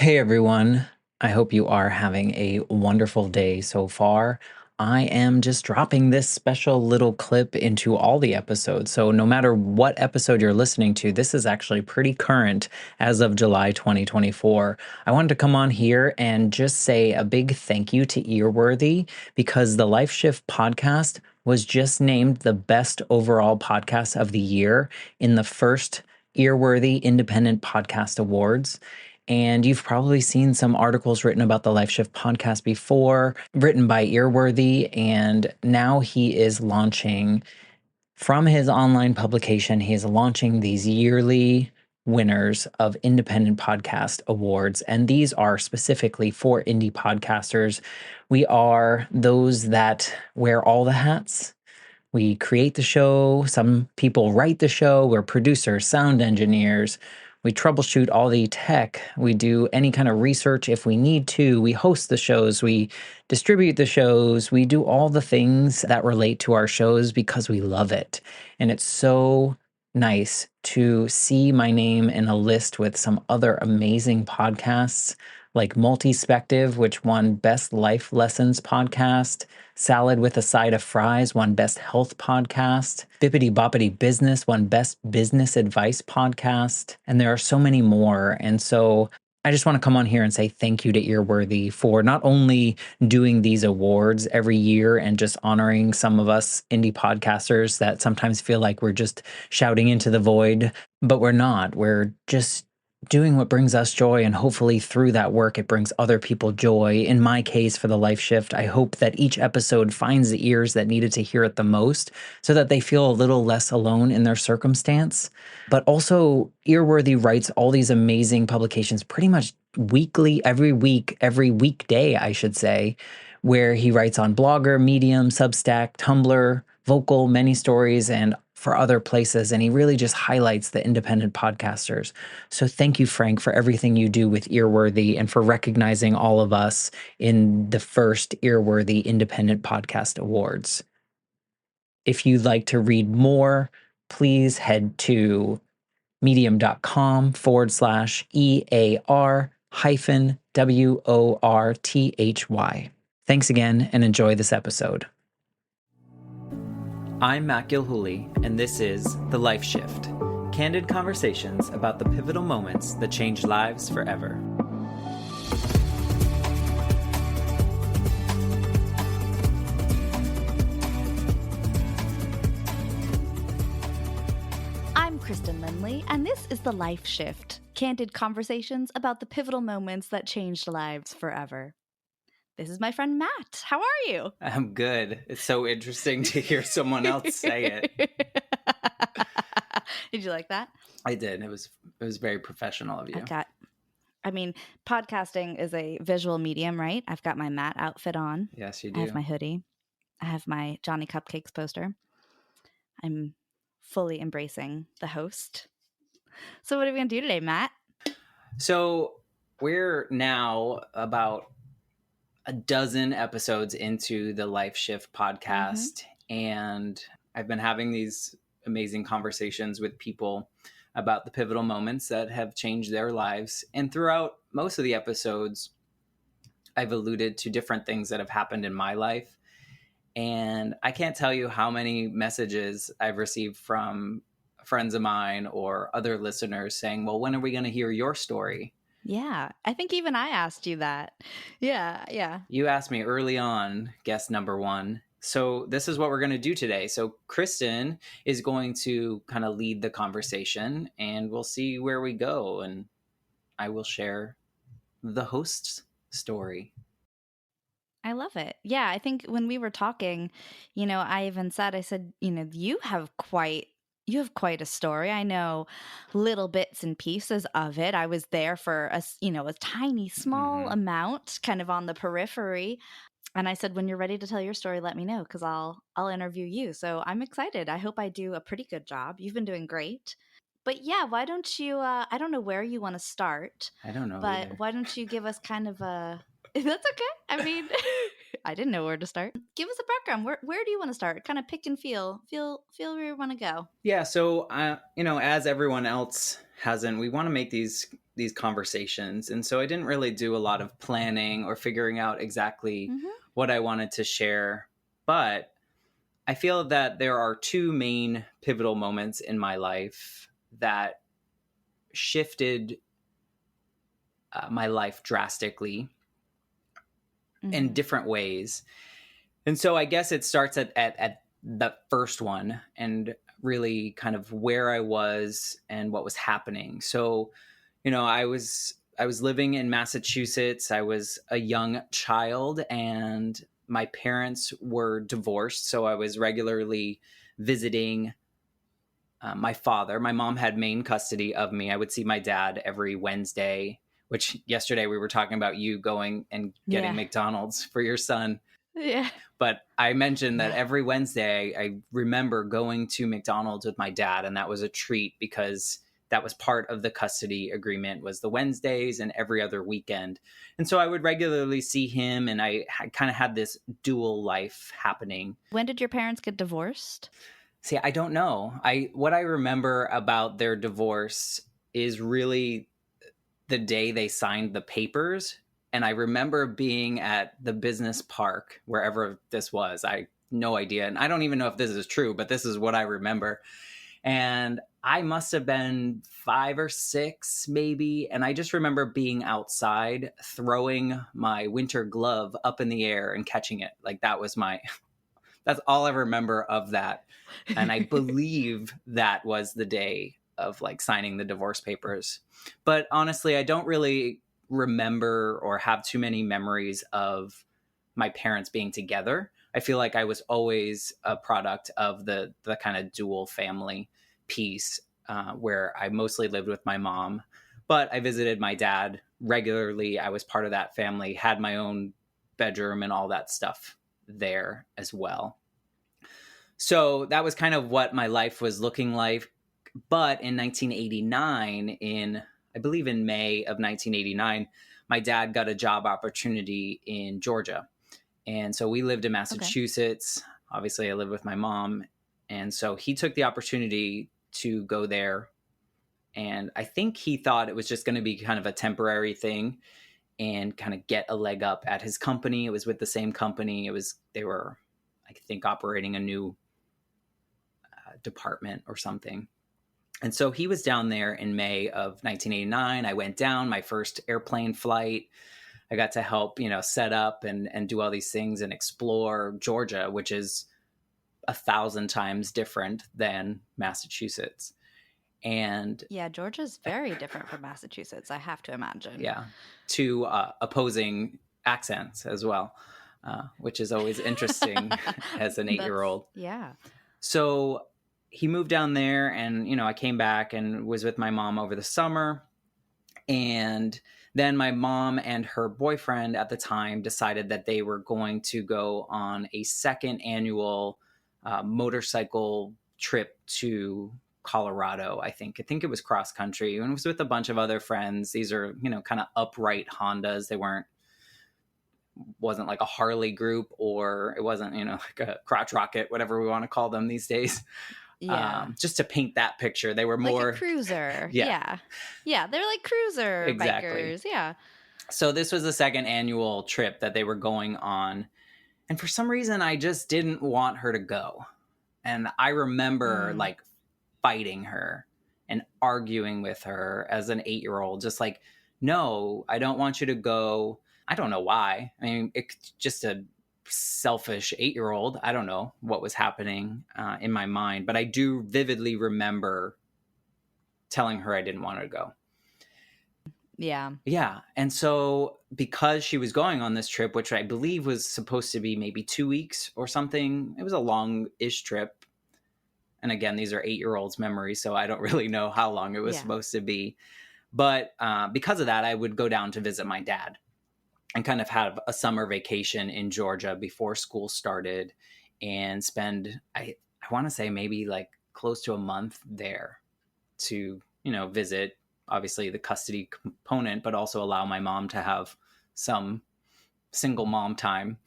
Hey everyone, I hope you are having a wonderful day so far. I am just dropping this special little clip into all the episodes. So, no matter what episode you're listening to, this is actually pretty current as of July 2024. I wanted to come on here and just say a big thank you to Earworthy because the Life Shift podcast was just named the best overall podcast of the year in the first Earworthy Independent Podcast Awards. And you've probably seen some articles written about the Life Shift podcast before, written by Earworthy. And now he is launching from his online publication, he is launching these yearly winners of independent podcast awards. And these are specifically for indie podcasters. We are those that wear all the hats. We create the show. Some people write the show. We're producers, sound engineers. We troubleshoot all the tech. We do any kind of research if we need to. We host the shows. We distribute the shows. We do all the things that relate to our shows because we love it. And it's so nice to see my name in a list with some other amazing podcasts like Multispective, which won Best Life Lessons Podcast. Salad with a Side of Fries won Best Health Podcast. Bippity Boppity Business won Best Business Advice Podcast. And there are so many more. And so I just want to come on here and say thank you to Earworthy for not only doing these awards every year and just honoring some of us indie podcasters that sometimes feel like we're just shouting into the void, but we're not. We're just doing what brings us joy, and hopefully through that work it brings other people joy. In my case, for the Life Shift, I hope that each episode finds the ears that needed to hear it the most so that they feel a little less alone in their circumstance. But also, Earworthy writes all these amazing publications pretty much weekly, every week, every weekday, I should say, where he writes on Blogger, Medium, Substack, Tumblr, Vocal, Many Stories, and for other places. And he really just highlights the independent podcasters. So thank you, Frank, for everything you do with Earworthy and for recognizing all of us in the first Earworthy Independent Podcast Awards. If you'd like to read more, please head to medium.com/EAR hyphen WORTHY. Thanks again and enjoy this episode. I'm Matt Gilhooly, and this is The Life Shift, candid conversations about the pivotal moments that changed lives forever. I'm Christin Lindley, and this is The Life Shift, candid conversations about the pivotal moments that changed lives forever. This is my friend Matt. How are you? I'm good. It's so interesting to hear someone else say it. Did you like that? I did. It was very professional of you. Podcasting is a visual medium, right? I've got my Matt outfit on. Yes, you I have do. my hoodie. I have my Johnny Cupcakes poster. I'm fully embracing the host. So what are we going to do today, Matt? So we're now about a dozen episodes into the Life Shift podcast, and I've been having these amazing conversations with people about the pivotal moments that have changed their lives. And throughout most of the episodes, I've alluded to different things that have happened in my life. And I can't tell you how many messages I've received from friends of mine or other listeners saying, well, when are we going to hear your story? Yeah, I think even I asked you that. Yeah. You asked me early on, guest number one. So this is what we're going to do today. So Christin is going to kind of lead the conversation, and we'll see where we go. And I will share the host's story. I love it. Yeah, I think when we were talking, I said, you have quite a story. I know little bits and pieces of it. I was there for a tiny, small amount, kind of on the periphery. And I said, when you're ready to tell your story, let me know, because I'll interview you. So I'm excited. I hope I do a pretty good job. You've been doing great. But yeah, why don't you, I don't know where you want to start. I don't know But either. why don't you give us kind of a, that's okay. I mean, I didn't know where to start. Give us a background. Where do you want to start? Kind of pick and feel where you want to go. Yeah. So, as everyone else hasn't, we want to make these these conversations. And so I didn't really do a lot of planning or figuring out exactly Mhm. what I wanted to share. But I feel that there are two main pivotal moments in my life that shifted my life drastically in Mhm. different ways. And so I guess it starts at the first one and really kind of where I was and what was happening. So, I was living in Massachusetts. I was a young child and my parents were divorced, so I was regularly visiting my father. My mom had main custody of me. I would see my dad every Wednesday, which yesterday we were talking about you going and getting Yeah. McDonald's for your son. Yeah. But I mentioned that Yeah. every Wednesday I remember going to McDonald's with my dad, and that was a treat because that was part of the custody agreement was the Wednesdays and every other weekend. And so I would regularly see him, and I kind of had this dual life happening. When did your parents get divorced? See, I don't know. What I remember about their divorce is really the day they signed the papers. And I remember being at the business park, wherever this was. I no idea. And I don't even know if this is true, but this is what I remember. And I must have been 5 or 6, maybe. And I just remember being outside, throwing my winter glove up in the air and catching it. Like that was that's all I remember of that. And I believe that was the day of like signing the divorce papers. But honestly, I don't really remember or have too many memories of my parents being together. I feel like I was always a product of the kind of dual family piece, where I mostly lived with my mom, but I visited my dad regularly. I was part of that family, had my own bedroom and all that stuff there as well. So that was kind of what my life was looking like. But in 1989, I believe in May of 1989, my dad got a job opportunity in Georgia. And so we lived in Okay. Massachusetts. Obviously, I lived with my mom. And so he took the opportunity to go there. And I think he thought it was just going to be kind of a temporary thing and kind of get a leg up at his company. It was with the same company. They were, I think, operating a new department or something. And so he was down there in May of 1989. I went down my first airplane flight. I got to help, set up and do all these things and explore Georgia, which is 1,000 times different than Massachusetts. And Yeah, Georgia's very different from Massachusetts, I have to imagine. yeah, two opposing accents as well, which is always interesting as an 8 year That's old. yeah. So he moved down there, and I came back and was with my mom over the summer. And then my mom and her boyfriend at the time decided that they were going to go on a second annual motorcycle trip to Colorado. I think it was cross country, and it was with a bunch of other friends. These are kind of upright Hondas. They wasn't like a Harley group, or it wasn't like a crotch rocket, whatever we want to call them these days. Yeah. Just to paint that picture, they were Like a more, cruiser. yeah, Yeah. Yeah, they're like cruiser exactly. bikers. Yeah. So this was the second annual trip that they were going on. And for some reason, I just didn't want her to go. And I remember Mm. like fighting her and arguing with her as an 8 year old, just like, no, I don't want you to go. I don't know why. I mean, it's just a selfish 8 year old. I don't know what was happening in my mind, but I do vividly remember telling her I didn't want her to go. Yeah. Yeah. And so because she was going on this trip, which I believe was supposed to be maybe 2 weeks or something, it was a long ish trip. And again, these are 8 year olds' memories, so I don't really know how long it was Yeah. supposed to be. But because of that, I would go down to visit my dad and kind of have a summer vacation in Georgia before school started and spend, I want to say maybe like close to a month there to visit obviously the custody component, but also allow my mom to have some single mom time.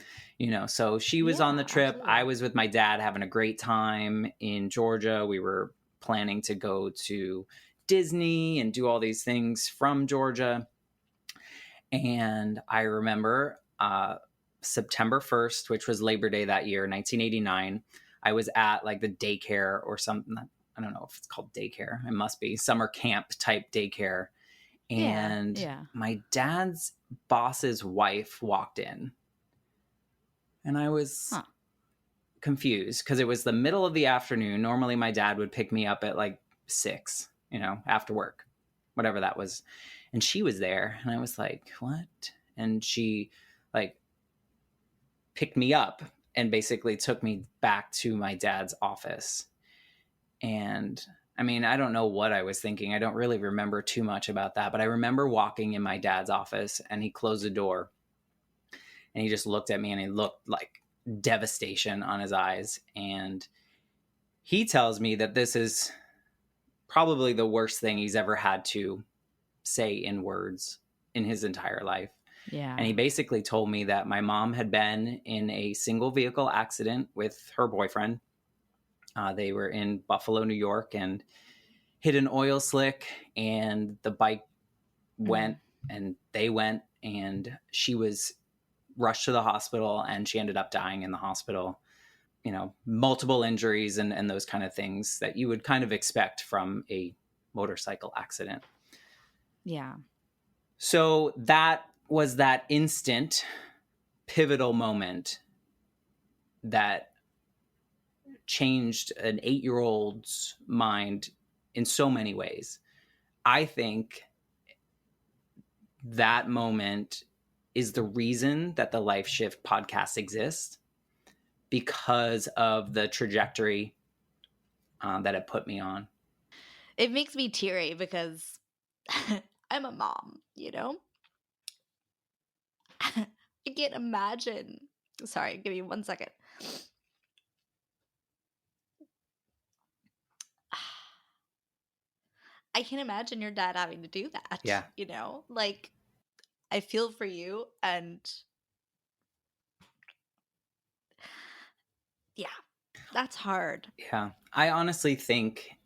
So she was on the Yeah, trip, I absolutely. was with my dad having a great time in Georgia. We were planning to go to Disney and do all these things from Georgia. And I remember September 1st, which was Labor Day that year, 1989, I was at like the daycare or something. I don't know if it's called daycare. It must be summer camp type daycare. Yeah. And Yeah. my dad's boss's wife walked in. And I was Huh. confused because it was the middle of the afternoon. Normally, my dad would pick me up at like 6, after work, whatever that was. And she was there. And I was like, what? And she like picked me up and basically took me back to my dad's office. And I mean, I don't know what I was thinking. I don't really remember too much about that, but I remember walking in my dad's office and he closed the door and he just looked at me and he looked like devastation on his eyes. And he tells me that this is probably the worst thing he's ever had to say in words in his entire life. And Yeah. he basically told me that my mom had been in a single vehicle accident with her boyfriend. They were in Buffalo, New York, and hit an oil slick, and the bike Mm. went, and they went, and she was rushed to the hospital, and she ended up dying in the hospital. Multiple injuries and those kind of things that you would kind of expect from a motorcycle accident. Yeah. So that was that instant pivotal moment that changed an 8-year-old's mind in so many ways. I think that moment is the reason that the Life Shift podcast exists, because of the trajectory that it put me on. It makes me teary because I'm a mom, you know? I can't imagine. Sorry, give me 1 second. I can imagine your dad having to do that, Yeah. you know? Like, I feel for you, and yeah, that's hard. Yeah. I honestly think,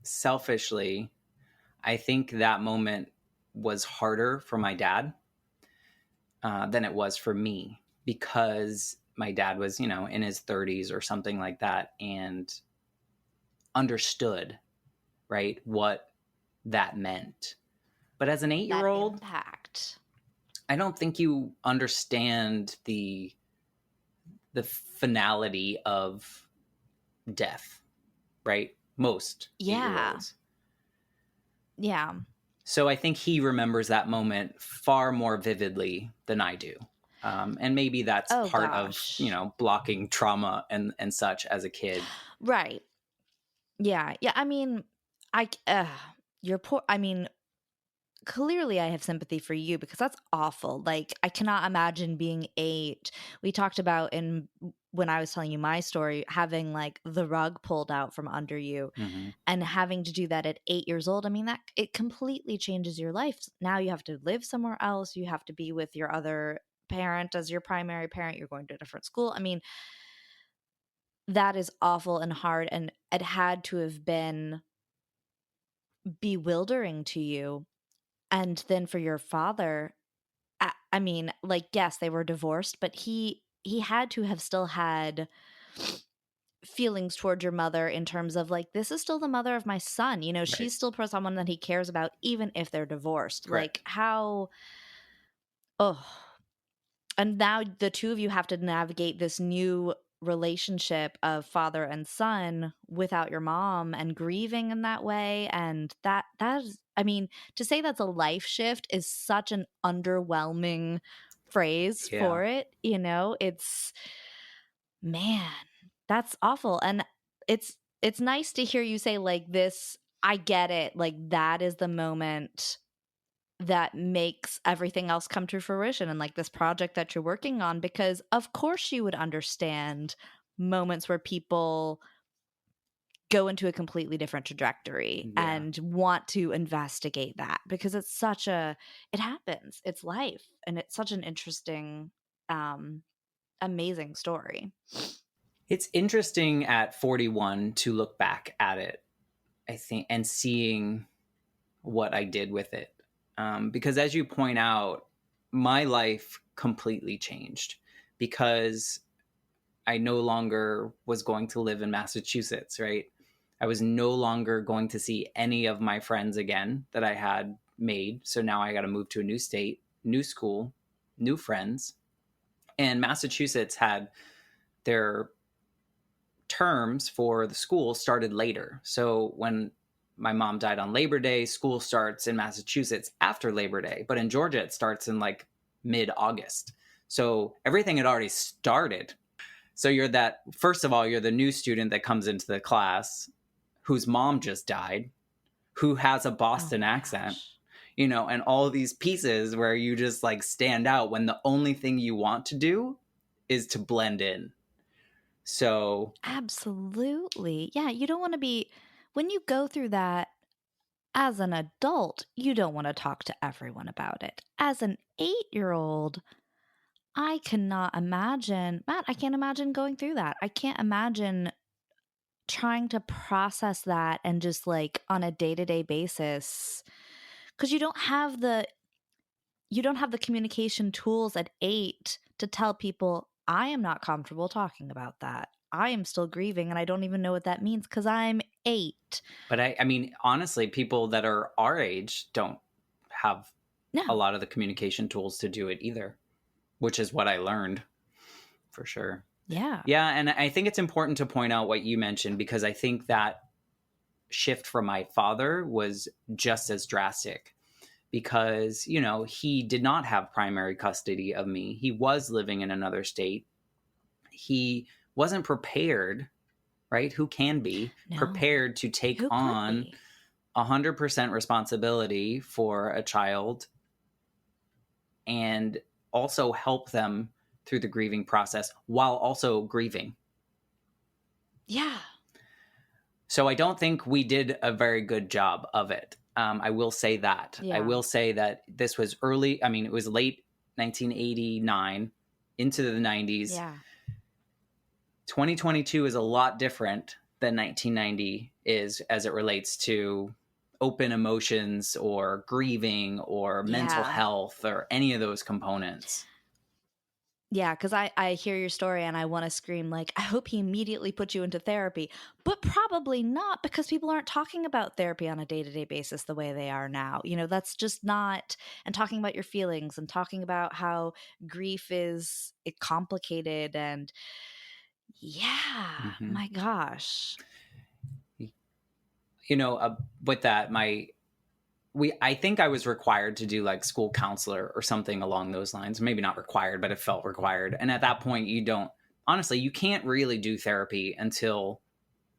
selfishly, I think that moment was harder for my dad than it was for me, because my dad was, in his 30s or something like that, and understood, right, what that meant. But as an 8 year That old, impact. I don't think you understand the finality of death, right? Most 8 year Yeah. olds. Yeah. So I think he remembers that moment far more vividly than I do. And maybe that's Oh part of, gosh. blocking trauma and such as a kid. Right. Yeah. Yeah. I mean, I, c- uh, you're poor. I mean, clearly I have sympathy for you because that's awful. Like, I cannot imagine being 8. We talked about in when I was telling you my story, having like the rug pulled out from under you Mm-hmm. and having to do that at 8 years old. I mean, that it completely changes your life. Now you have to live somewhere else. You have to be with your other parent as your primary parent. You're going to a different school. I mean, that is awful and hard. And it had to have been bewildering to you. And then for your father, I mean, like, yes, they were divorced, but he had to have still had feelings towards your mother in terms of like, this is still the mother of my son. You know, Right. she's still someone that he cares about, even if they're divorced. Correct. Like, how? Oh, and now the two of you have to navigate this new relationship of father and son without your mom and grieving in that way. And that is, I mean, to say that's a life shift is such an underwhelming phrase Yeah. for it. You know, it's, man, that's awful. And it's nice to hear you say like this, I get it, like that is the moment that makes everything else come to fruition, and like this project that you're working on, because of course you would understand moments where people go into a completely different trajectory Yeah. and want to investigate that, because it's such a, it happens, it's life, and it's such an interesting, um amazing story. It's interesting at 41 to look back at it I think, and seeing what I did with it. Because as you point out, my life completely changed because I no longer was going to live in Massachusetts, right? I was no longer going to see any of my friends again that I had made. So now I got to move to a new state, new school, new friends. And Massachusetts had their terms for the school started later. So when my mom died on Labor Day, school starts in Massachusetts after Labor Day, but in Georgia it starts in like mid-August. So everything had already started. So you're that, first of all, you're the new student that comes into the class whose mom just died, who has a Oh Boston my accent, gosh. and all of these pieces where you just like stand out when the only thing you want to do is to blend in. So, Absolutely. Yeah, you don't want to be when you go through that as an adult, you don't want to talk to everyone about it. As an 8-year-old, I cannot imagine, Matt, I can't imagine going through that. I can't imagine trying to process that and just like on a day-to-day basis because you don't have the communication tools at 8 to tell people I am not comfortable talking about that. I am still grieving and I don't even know what that means because I'm 8. but I mean, honestly, people that are our age don't have a No. lot of the communication tools to do it either, which is what I learned for sure. Yeah. Yeah. And I think it's important to point out what you mentioned because I think that shift from my father was just as drastic because, he did not have primary custody of me. He was living in another state. He wasn't prepared, right? Who can be No. prepared to take Who could on be? 100% responsibility for a child and also help them through the grieving process while also grieving. Yeah. So I don't think we did a very good job of it. I will say that. I Yeah. will say that this was early. I mean, it was late 1989 into the 90s. Yeah. 2022 is a lot different than 1990 is as it relates to open emotions or grieving or mental Yeah. health or any of those components. Yeah, because I hear your story and I want to scream, like, I hope he immediately put you into therapy. But probably not because people aren't talking about therapy on a day to day basis the way they are now. That's just not, and talking about your feelings and talking about how grief is complicated. And yeah, Mm-hmm. my gosh. With that, I think I was required to do like school counselor or something along those lines. Maybe not required, but it felt required. And at that point, you can't really do therapy until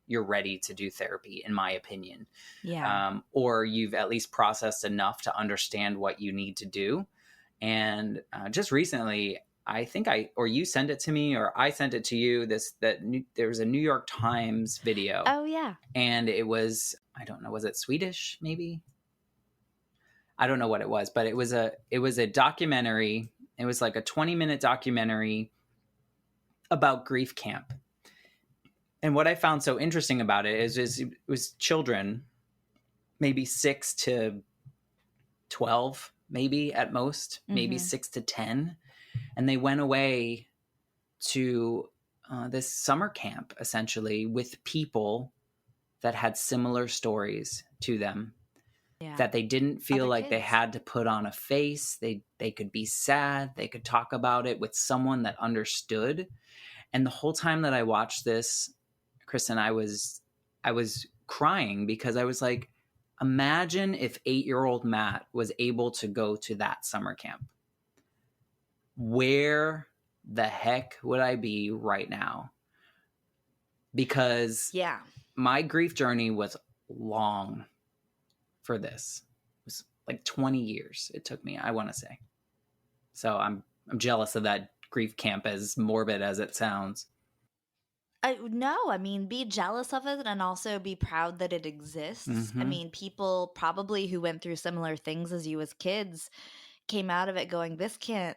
you're ready to do therapy, in my opinion. Yeah. Or you've at least processed enough to understand what you need to do. And just recently, I think or you sent it to me, or I sent it to you. There was a New York Times video, Oh, yeah. and it was, I don't know, was it Swedish? Maybe, I don't know what it was, but it was a documentary. It was like a 20-minute documentary about grief camp. And what I found so interesting about is it was children, maybe 6 to 12, maybe at most, maybe Mm-hmm. 6 to 10. And they went away to this summer camp, essentially, with people that had similar stories to them, Yeah. that they didn't feel Other like they kids. had to put on a face. They could be sad. They could talk about it with someone that understood. And the whole time that I watched this, Kristen, I was crying because I was like, imagine if 8-year-old Matt was able to go to that summer camp. Where the heck would I be right now? Because Yeah. my grief journey was long for this. It was like 20 years it took me, I want to say. So I'm jealous of that grief camp, as morbid as it sounds. No, I mean, be jealous of it and also be proud that it exists. I Mm-hmm. mean, people probably who went through similar things as you as kids came out of it going, "This can't."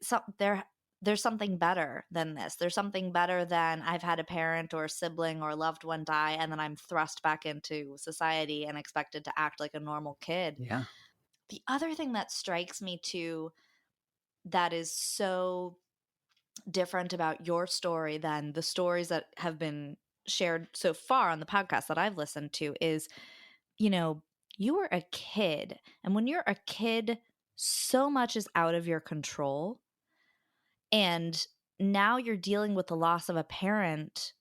So there. there's something better than this. There's something better than I've had a parent or a sibling or a loved one die, and then I'm thrust back into society and expected to act like a normal kid. Yeah. The other thing that strikes me too, that is so different about your story than the stories that have been shared so far on the podcast that I've listened to, is, you know, you were a kid. And when you're a kid, so much is out of your control. And now you're dealing with the loss of a parent,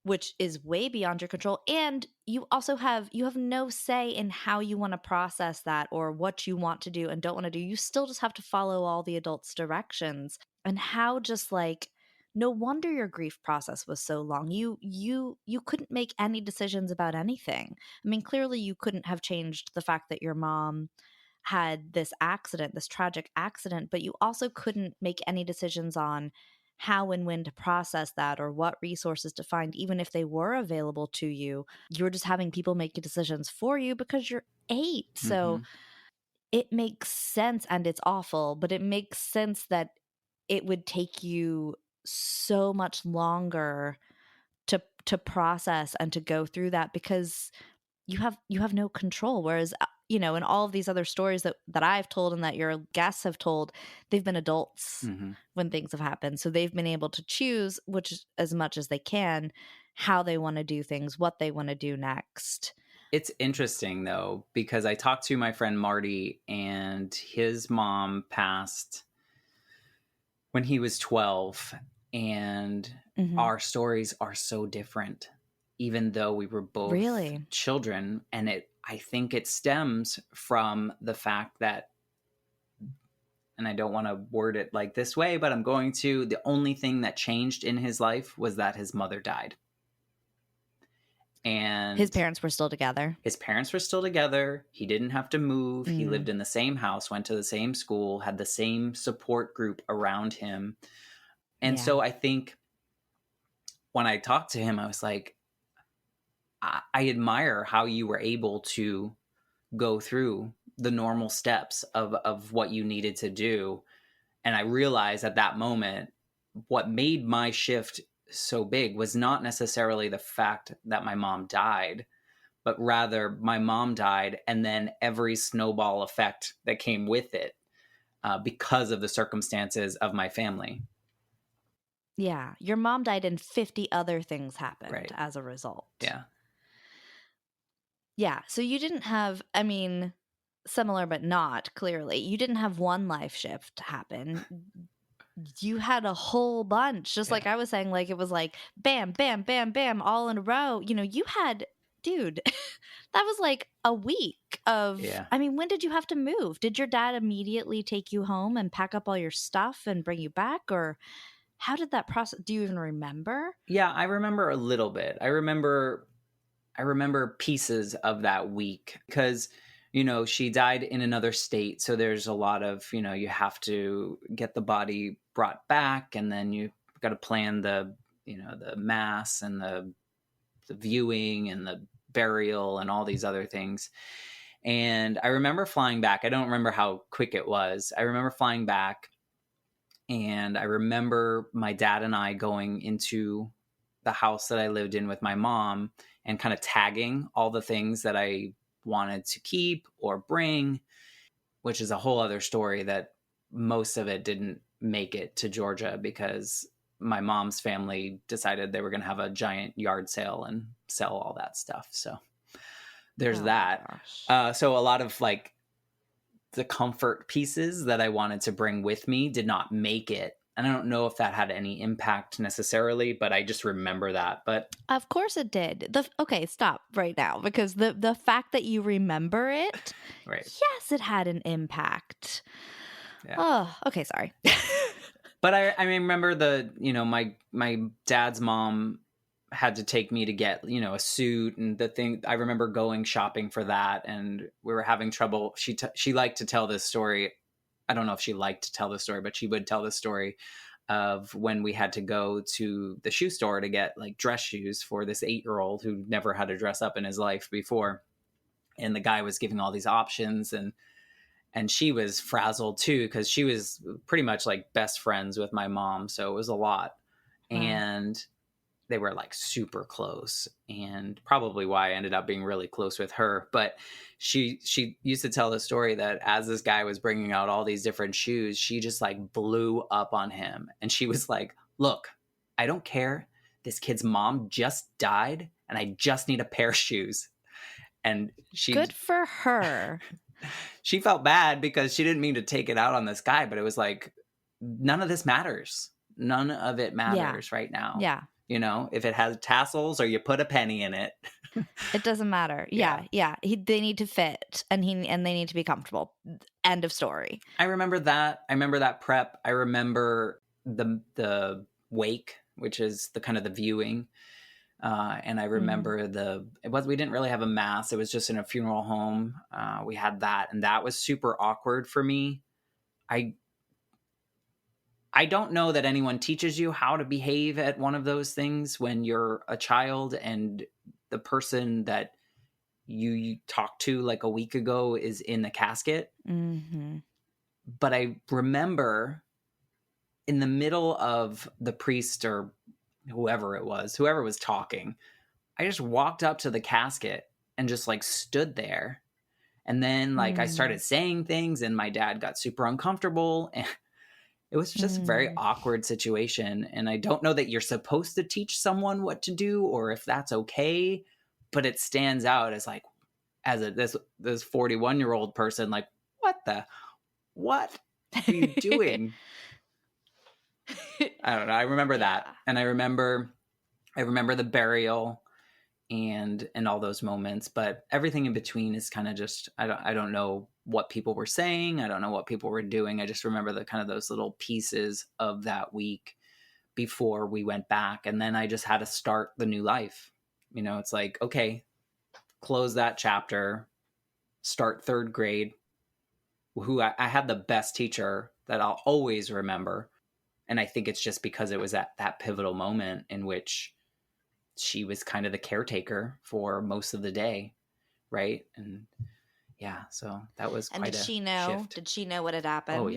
which is way beyond your control. And you have no say in how you want to process that or what you want to do and don't want to do. You still just have to follow all the adults' directions. And how just like, no wonder your grief process was so long. You couldn't make any decisions about anything. I mean, clearly you couldn't have changed the fact that your mom had this accident, this tragic accident, but you also couldn't make any decisions on how and when to process that or what resources to find, even if they were available to you. You're just having people make decisions for you because you're 8. So Hmm. it makes sense, and it's awful, but it makes sense that it would take you so much longer to process and to go through that, because you have no control. Whereas in all of these other stories that I've told and that your guests have told, they've been adults Hmm. when things have happened, so they've been able to choose, which is as much as they can, how they want to do things, what they want to do next. It's interesting though, because I talked to my friend Marty, and his mom passed when he was 12, and Hmm. our stories are so different, even though we were both Really? children. And I think it stems from the fact that, and I don't want to word it like this way, but I'm going to, the only thing that changed in his life was that his mother died. His And parents were still together? his parents were still together. He didn't have to move. He Mm, lived in the same house, went to the same school, had the same support group around him. And yeah. so I think when I talked to him, I was like, I admire how you were able to go through the normal steps of what you needed to do. And I realized at that moment, what made my shift so big was not necessarily the fact that my mom died, but rather my mom died and then every snowball effect that came with it, because of the circumstances of my family. Yeah, your mom died and 50 other things happened Right. as a result. Yeah. Yeah, so you didn't have, I mean, similar but not, clearly. You didn't have one life shift happen. You had a whole bunch. Just Yeah. like I was saying, like it was like bam, bam, bam, bam, all in a row. You had, dude, that was like a week of, Yeah. I mean, when did you have to move? Did your dad immediately take you home and pack up all your stuff and bring you back? Or how did that process? Do you even remember? Yeah. I remember a little bit. I remember pieces of that week because, she died in another state. So there's a lot of, you have to get the body brought back, and then you got to plan the mass and the viewing and the burial and all these other things. And I remember flying back. I don't remember how quick it was. I remember flying back, and I remember my dad and I going into the house that I lived in with my mom and kind of tagging all the things that I wanted to keep or bring, which is a whole other story that most of it didn't make it to Georgia because my mom's family decided they were going to have a giant yard sale and sell all that stuff. So there's Oh my that. gosh. So a lot of like the comfort pieces that I wanted to bring with me did not make it. And I don't know if that had any impact necessarily, but I just remember that. But Of course it did. Okay, stop right now, because the fact that you remember it, right. yes, it had an impact. Yeah. Oh, okay, sorry. But I remember my dad's mom had to take me to get, a suit and the thing. I remember going shopping for that, and we were having trouble. She liked to tell this story. I don't know if she liked to tell the story, but she would tell the story of when we had to go to the shoe store to get like dress shoes for this 8-year-old who never had to dress up in his life before. And the guy was giving all these options, And she was frazzled too, because she was pretty much like best friends with my mom. So it was a lot. Wow. And they were like super close, and probably why I ended up being really close with her. But she used to tell the story that as this guy was bringing out all these different shoes, she just like blew up on him. And she was like, look, I don't care. This kid's mom just died and I just need a pair of shoes. And Good for her. she felt bad because she didn't mean to take it out on this guy, but it was like, none of this matters. None of it matters right now. Yeah. You know, if it has tassels or you put a penny in it. It doesn't matter. Yeah. They need to fit, and they need to be comfortable. End of story. I remember that. I remember that prep. I remember the wake, which is the kind of the viewing. And I remember we didn't really have a mass. It was just in a funeral home. We had that, and that was super awkward for me. I don't know that anyone teaches you how to behave at one of those things when you're a child, and the person that you talked to like a week ago is in the casket. Mm-hmm. But I remember in the middle of the priest or whoever was talking, I just walked up to the casket and just like stood there. And then like I started saying things, and my dad got super uncomfortable, and it was just a very awkward situation. And I don't know that you're supposed to teach someone what to do or if that's okay, but it stands out as like, this 41-year-old person, like, what are you doing? I don't know. I remember that. And I remember the burial and all those moments, but everything in between is kind of just, I don't know what people were saying. I don't know what people were doing. I just remember the kind of those little pieces of that week before we went back. And then I just had to start the new life. You know, it's like, okay, close that chapter, start third grade. I had the best teacher that I'll always remember. And I think it's just because it was at that pivotal moment in which she was kind of the caretaker for most of the day. Right. And yeah, so that was quite did a she know? shift. Did she know what had happened? Oh,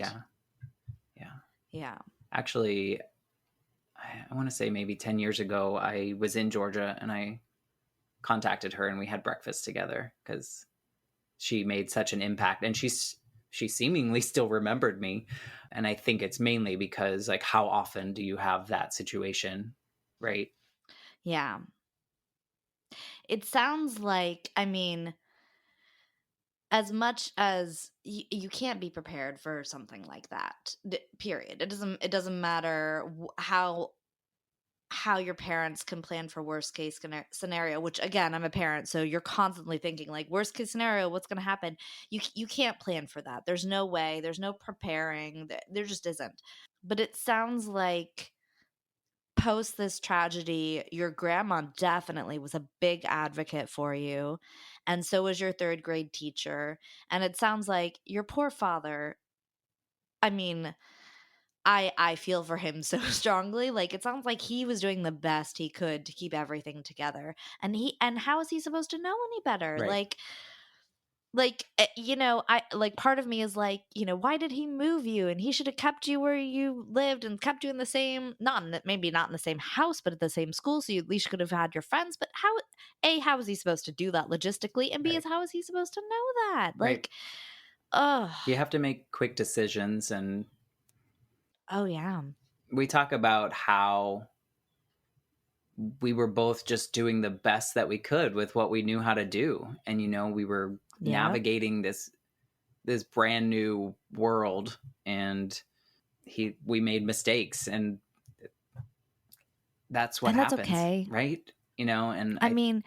yeah. Actually, I want to say maybe 10 years ago, I was in Georgia and I contacted her and we had breakfast together because she made such an impact, and she seemingly still remembered me. And I think it's mainly because, like, how often do you have that situation, right? Yeah. It sounds like, I mean, as much as you can't be prepared for something like that, period. It doesn't matter how your parents can plan for worst case scenario, which again, I'm a parent, so you're constantly thinking like worst case scenario, what's going to happen? You can't plan for that. There's no way. There's no preparing. There just isn't. But it sounds like post this tragedy, your grandma definitely was a big advocate for you, and so was your third grade teacher. And it sounds like your poor father, I mean, I feel for him so strongly. Like, it sounds like he was doing the best he could to keep everything together. And how is he supposed to know any better? Right. I like, part of me is like, why did he move you? And he should have kept you where you lived and kept you in the same, maybe not in the same house, but at the same school, so you at least could have had your friends. But how is he supposed to do that logistically? And B, Right. is how is he supposed to know that? Right. Like, oh, You have to make quick decisions. And oh yeah. we talk about how we were both just doing the best that we could with what we knew how to do. And, we were navigating this brand new world, and we made mistakes, and that's what That's happens. okay. Right. And I mean,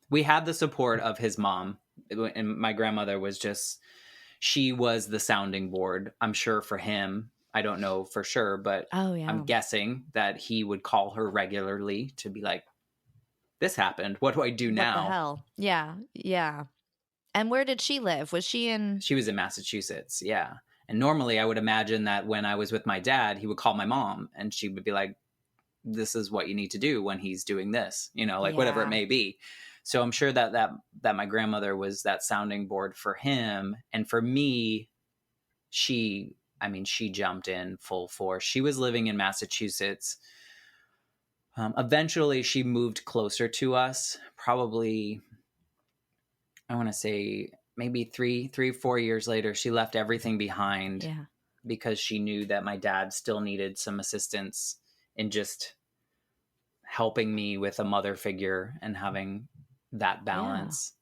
we had the support of his mom, and my grandmother she was the sounding board, I'm sure, for him. I don't know for sure, but oh yeah. I'm guessing that he would call her regularly to be like, this happened. What do I do now? What the hell? Yeah. Yeah. And where did she live? She was in Massachusetts. Yeah. And normally I would imagine that when I was with my dad, he would call my mom and she would be like, this is what you need to do when he's doing this, whatever it may be. So I'm sure that my grandmother was that sounding board for him. And for me, she jumped in full force. She was living in Massachusetts. Eventually, she moved closer to us. Probably, I want to say maybe 4 years later, she left everything behind Yeah. because she knew that my dad still needed some assistance in just helping me with a mother figure and having that Yeah. balance.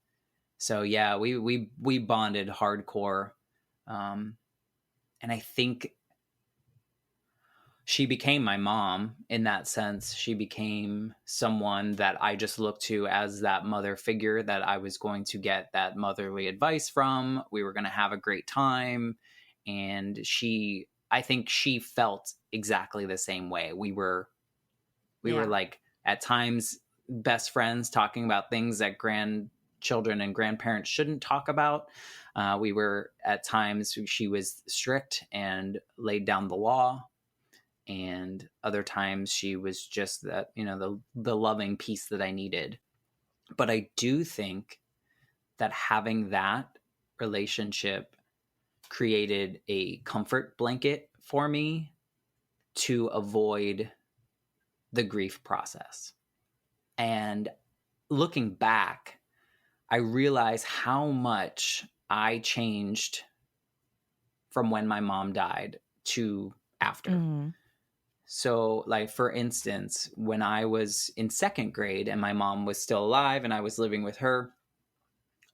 So yeah, we bonded hardcore, and I think she became my mom in that sense. She became someone that I just looked to as that mother figure that I was going to get that motherly advice from. We were going to have a great time. And I think she felt exactly the same way. We were Yeah. like at times best friends talking about things that grandchildren and grandparents shouldn't talk about. We were at times, she was strict and laid down the law, and other times she was just that, the loving piece that I needed. But I do think that having that relationship created a comfort blanket for me to avoid the grief process. And looking back, I realize how much I changed from when my mom died to after. Mm-hmm. So, like, for instance, when I was in second grade and my mom was still alive and I was living with her,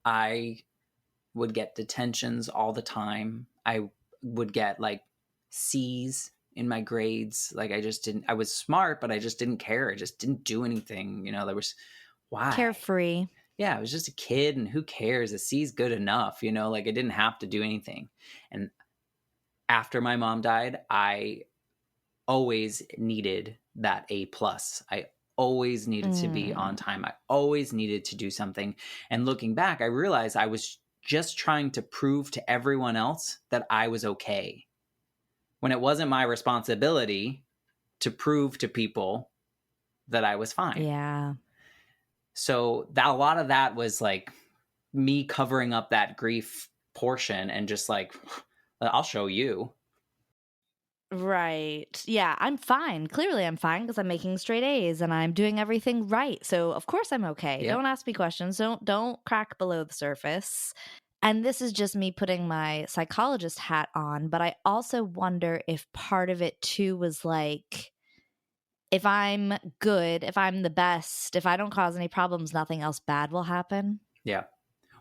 I would get detentions all the time. I would get like C's in my grades. Like, I was smart, but I just didn't care. I just didn't do anything. Why? Carefree. Yeah, I was just a kid, and who cares? A C's good enough, like I didn't have to do anything. And after my mom died, I always needed that A plus. I always needed to be on Mm. time. I always needed to do something. And looking back, I realized I was just trying to prove to everyone else that I was okay, when it wasn't my responsibility to prove to people that I was fine. Yeah. So that a lot of that was like me covering up that grief portion and just like, I'll show you. Right. Yeah, I'm fine. Clearly, I'm fine because I'm making straight A's and I'm doing everything right. So, of course I'm okay. Yep. Don't ask me questions. Don't crack below the surface. And this is just me putting my psychologist hat on, but I also wonder if part of it too was like, if I'm good, if I'm the best, if I don't cause any problems, nothing else bad will happen. Yeah.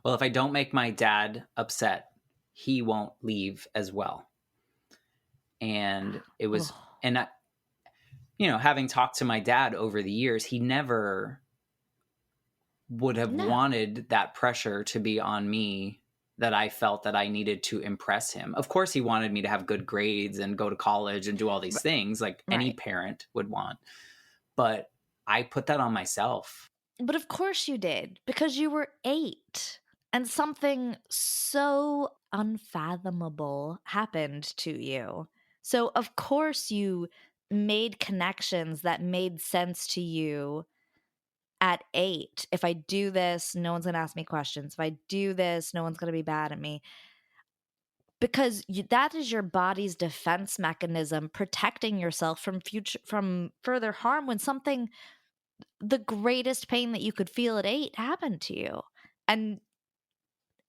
Well, if I don't make my dad upset, he won't leave as well. And it was, Oh, and I, having talked to my dad over the years, he never would have no. wanted that pressure to be on me, that I felt that I needed to impress him. Of course, he wanted me to have good grades and go to college and do all these R- things like any Right. parent would want. But I put that on myself. But of course you did, because you were 8 and something so unfathomable happened to you. So, of course, you made connections that made sense to you at 8. If I do this, no one's going to ask me questions. If I do this, no one's going to be bad at me. Because that is your body's defense mechanism protecting yourself from further harm when something, the greatest pain that you could feel at 8 happened to you. And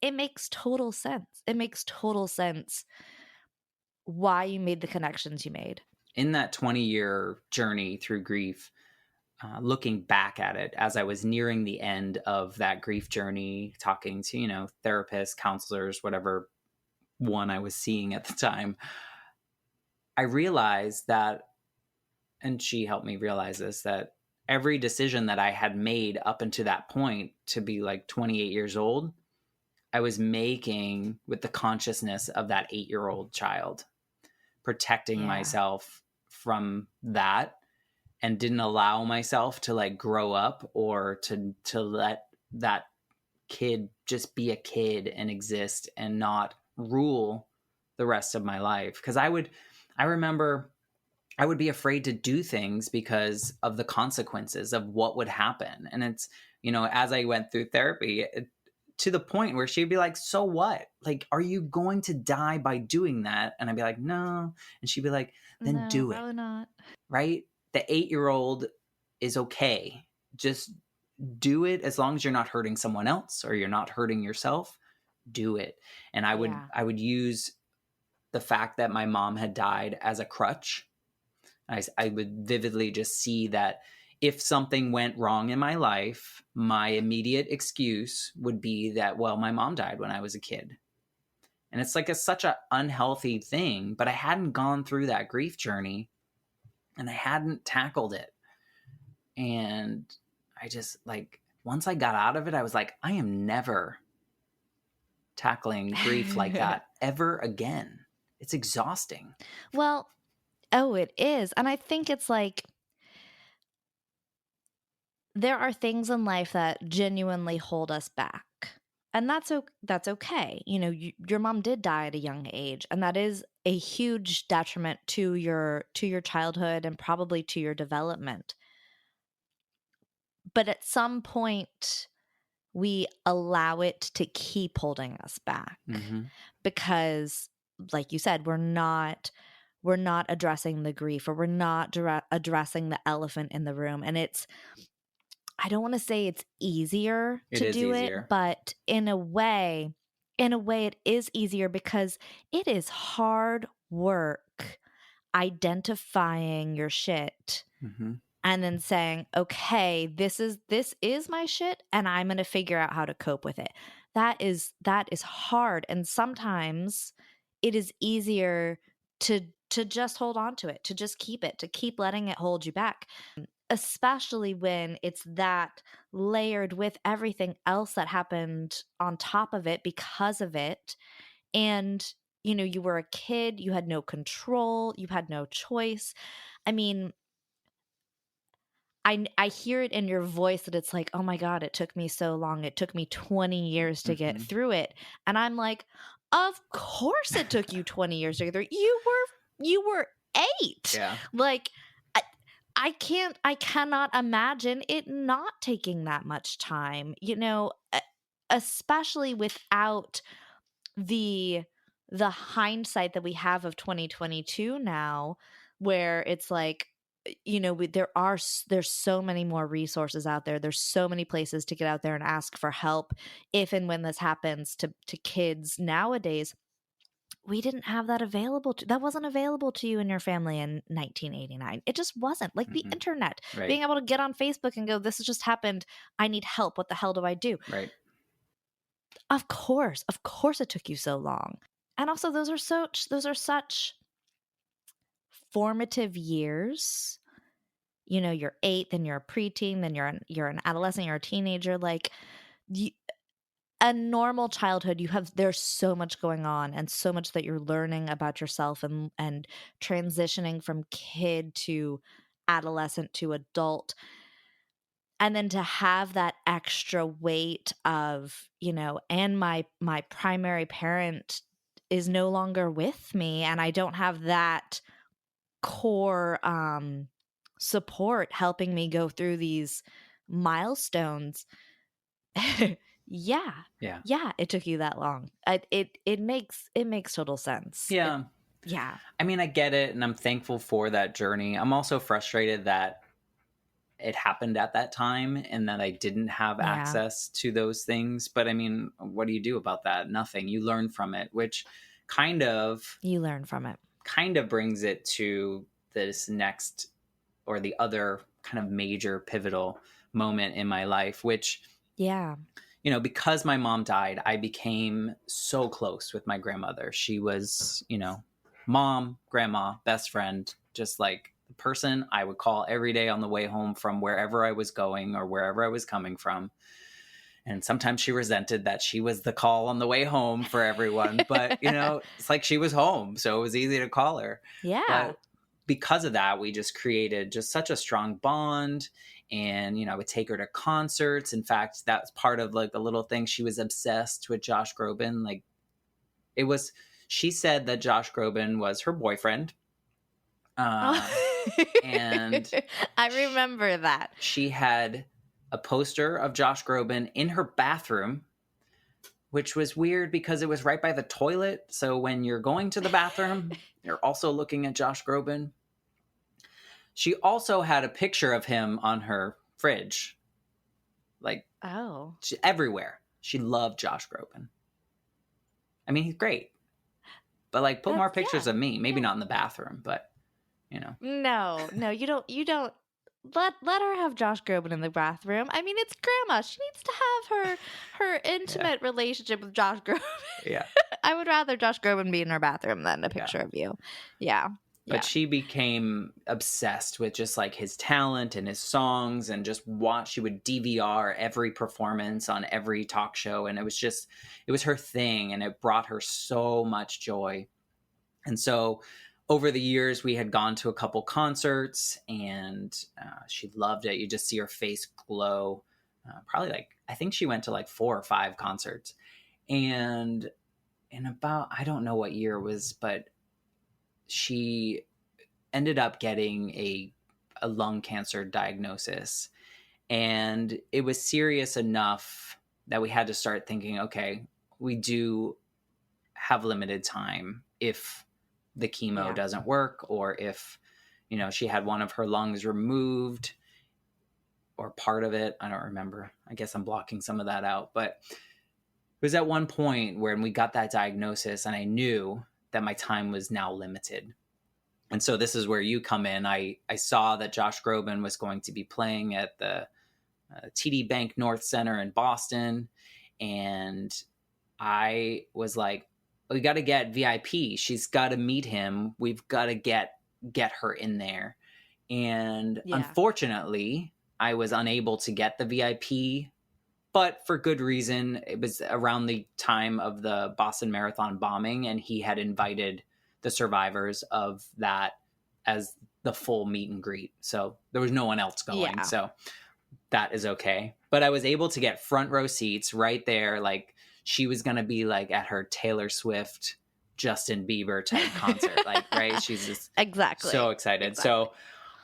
it makes total sense. It makes total sense why you made the connections you made. In that 20-year journey through grief, looking back at it as I was nearing the end of that grief journey, talking to, therapists, counselors, whatever one I was seeing at the time, I realized that, and she helped me realize this, that every decision that I had made up until that point, to be like 28 years old, I was making with the consciousness of that 8-year-old child, protecting Yeah. myself from that, and didn't allow myself to like grow up or to let that kid just be a kid and exist and not rule the rest of my life. Because I remember I would be afraid to do things because of the consequences of what would happen. And it's, as I went through therapy, to the point where she'd be like, so what? Like, are you going to die by doing that? And I'd be like, no. And she'd be like, then No, do it. probably not. Right? The 8-year-old is okay. Just do it as long as you're not hurting someone else or you're not hurting yourself. Do it. And Yeah. I would use the fact that my mom had died as a crutch. I would vividly just see that if something went wrong in my life, my immediate excuse would be that, well, my mom died when I was a kid. And it's like such an unhealthy thing, but I hadn't gone through that grief journey and I hadn't tackled it. And I just like, once I got out of it, I was like, I am never tackling grief like that ever again. It's exhausting. Well, oh, it is. And I think it's like there are things in life that genuinely hold us back. And that's okay. Your mom did die at a young age, and that is a huge detriment to your childhood and probably to your development. But at some point we allow it to keep holding us back because, like you said, we're not addressing the grief, or we're not addressing the elephant in the room. And I don't want to say it's easier to do it, but in a way it is easier because it is hard work identifying your shit and then saying, okay, this is my shit and I'm going to figure out how to cope with it. That is hard. And sometimes it is easier to just hold on to it, to just keep it, to keep letting it hold you back, especially when it's that layered with everything else that happened on top of it because of it. And, you were a kid, you had no control, you had no choice. I mean, I hear it in your voice that it's like, oh my God, it took me so long. It took me 20 years to get through it. And I'm like, of course it took you 20 years to get through it. You were 8. Yeah. Like, I cannot imagine it not taking that much time, especially without the hindsight that we have of 2022 now, where it's like, there's so many more resources out there. There's so many places to get out there and ask for help if and when this happens to kids nowadays. We didn't have that that wasn't available to you and your family in 1989. It just wasn't. Like the internet, Right. being able to get on Facebook and go, this has just happened, I need help, what the hell do I do? Right. Of course it took you so long. And also those are such formative years. You're 8, then you're a preteen, then you're an adolescent, you're a teenager. Like, a normal childhood, there's so much going on and so much that you're learning about yourself and transitioning from kid to adolescent to adult. And then to have that extra weight of, and my primary parent is no longer with me, and I don't have that core support helping me go through these milestones. Yeah, it took you that long. It makes total sense. Yeah. I mean, I get it, and I'm thankful for that journey. I'm also frustrated that it happened at that time and that I didn't have access to those things. But I mean, what do you do about that? Nothing. You learn from it, which you learn from it. Kind of brings it to this next, or the other kind of major pivotal moment in my life, which, because my mom died, I became so close with my grandmother. She was, mom, grandma, best friend, just like the person I would call every day on the way home from wherever I was going or wherever I was coming from. And sometimes she resented that she was the call on the way home for everyone. But, it's like she was home, so it was easy to call her. Yeah. But because of that, we just created just such a strong bond. And, I would take her to concerts. In fact, that's part of like the little thing. She was obsessed with Josh Groban. Like, she said that Josh Groban was her boyfriend. And I remember that. She had a poster of Josh Groban in her bathroom, which was weird because it was right by the toilet. So when you're going to the bathroom, you're also looking at Josh Groban. She also had a picture of him on her fridge, like Oh, everywhere. She loved Josh Groban. I mean, he's great, but like put more that's pictures yeah, of me. Maybe yeah. not in the bathroom, but you know, No, no, you don't let her have Josh Groban in the bathroom. I mean, it's grandma. She needs to have her yeah, intimate relationship with Josh Groban. yeah, I would rather Josh Groban be in her bathroom than a yeah. picture of you. Yeah. But Yeah. she became obsessed with just like his talent and his songs, and just watch. She would DVR every performance on every talk show, and it was her thing, and it brought her so much joy. And so over the years, we had gone to a couple concerts, and she loved it. You just see her face glow. Probably like, I think she went to like 4 or 5 concerts. And in about, I don't know what year it was, but she ended up getting a lung cancer diagnosis. And it was serious enough that we had to start thinking, okay, we do have limited time if the chemo Yeah. doesn't work, or if, she had one of her lungs removed or part of it. I don't remember. I guess I'm blocking some of that out. But it was at one point when we got that diagnosis and I knew that my time was now limited. And so this is where you come in. I saw that Josh Groban was going to be playing at the TD Bank North Center in Boston. And I was like, we got to get VIP. She's got to meet him. We've got to get her in there. And Yeah. unfortunately, I was unable to get the VIP, but for good reason. It was around the time of the Boston Marathon bombing, and he had invited the survivors of that as the full meet and greet. So there was no one else going. Yeah. So that is okay. But I was able to get front row seats right there. Like, she was going to be like at her Taylor Swift, Justin Bieber type concert. Like, right? She's just so Exactly. excited. Exactly. So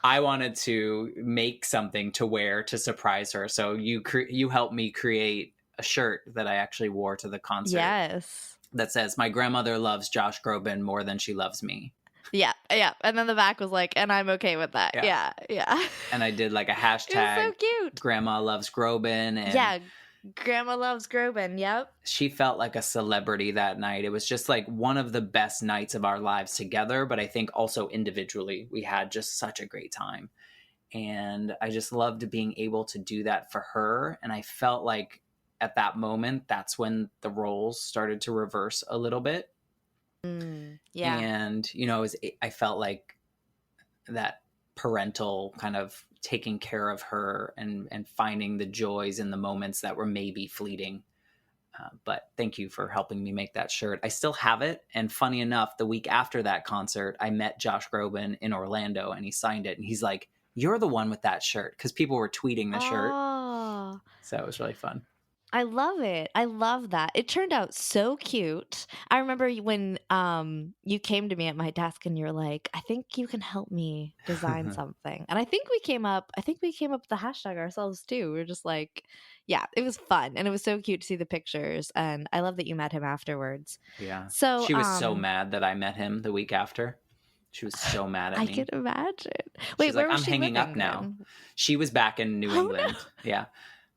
I wanted to make something to wear to surprise her. So you helped me create a shirt that I actually wore to the concert Yes. that says, "My grandmother loves Josh Groban more than she loves me." Yeah. Yeah. And then the back was like, and I'm okay with that. Yeah. Yeah. Yeah. And I did like a It was so hashtag cute. grandma loves Groban, and Yeah. Grandma loves Groban. Yep. she felt like a celebrity that night. It was just like one of the best nights of our lives together, but I think also individually we had just such a great time. And I just loved being able to do that for her. And I felt like at that moment, that's when the roles started to reverse a little bit. Yeah. And, I felt like that parental kind of taking care of her, and finding the joys in the moments that were maybe fleeting. But thank you for helping me make that shirt. I still have it. And funny enough, the week after that concert, I met Josh Groban in Orlando, and he signed it. And he's like, "You're the one with that shirt." Because people were tweeting the shirt. Oh, So it was really fun. I love it. I love that. It turned out so cute. I remember when you came to me at my desk and you're like, "I think you can help me design something." And I think we came up with the hashtag ourselves too. We were just like, yeah, it was fun and it was so cute to see the pictures, and I love that you met him afterwards. Yeah. So, She was so mad that I met him the week after. She was so mad at I can me. imagine. She's Wait, like, where was "I'm she hanging up living now." then? She was back in New Oh no. England. Yeah.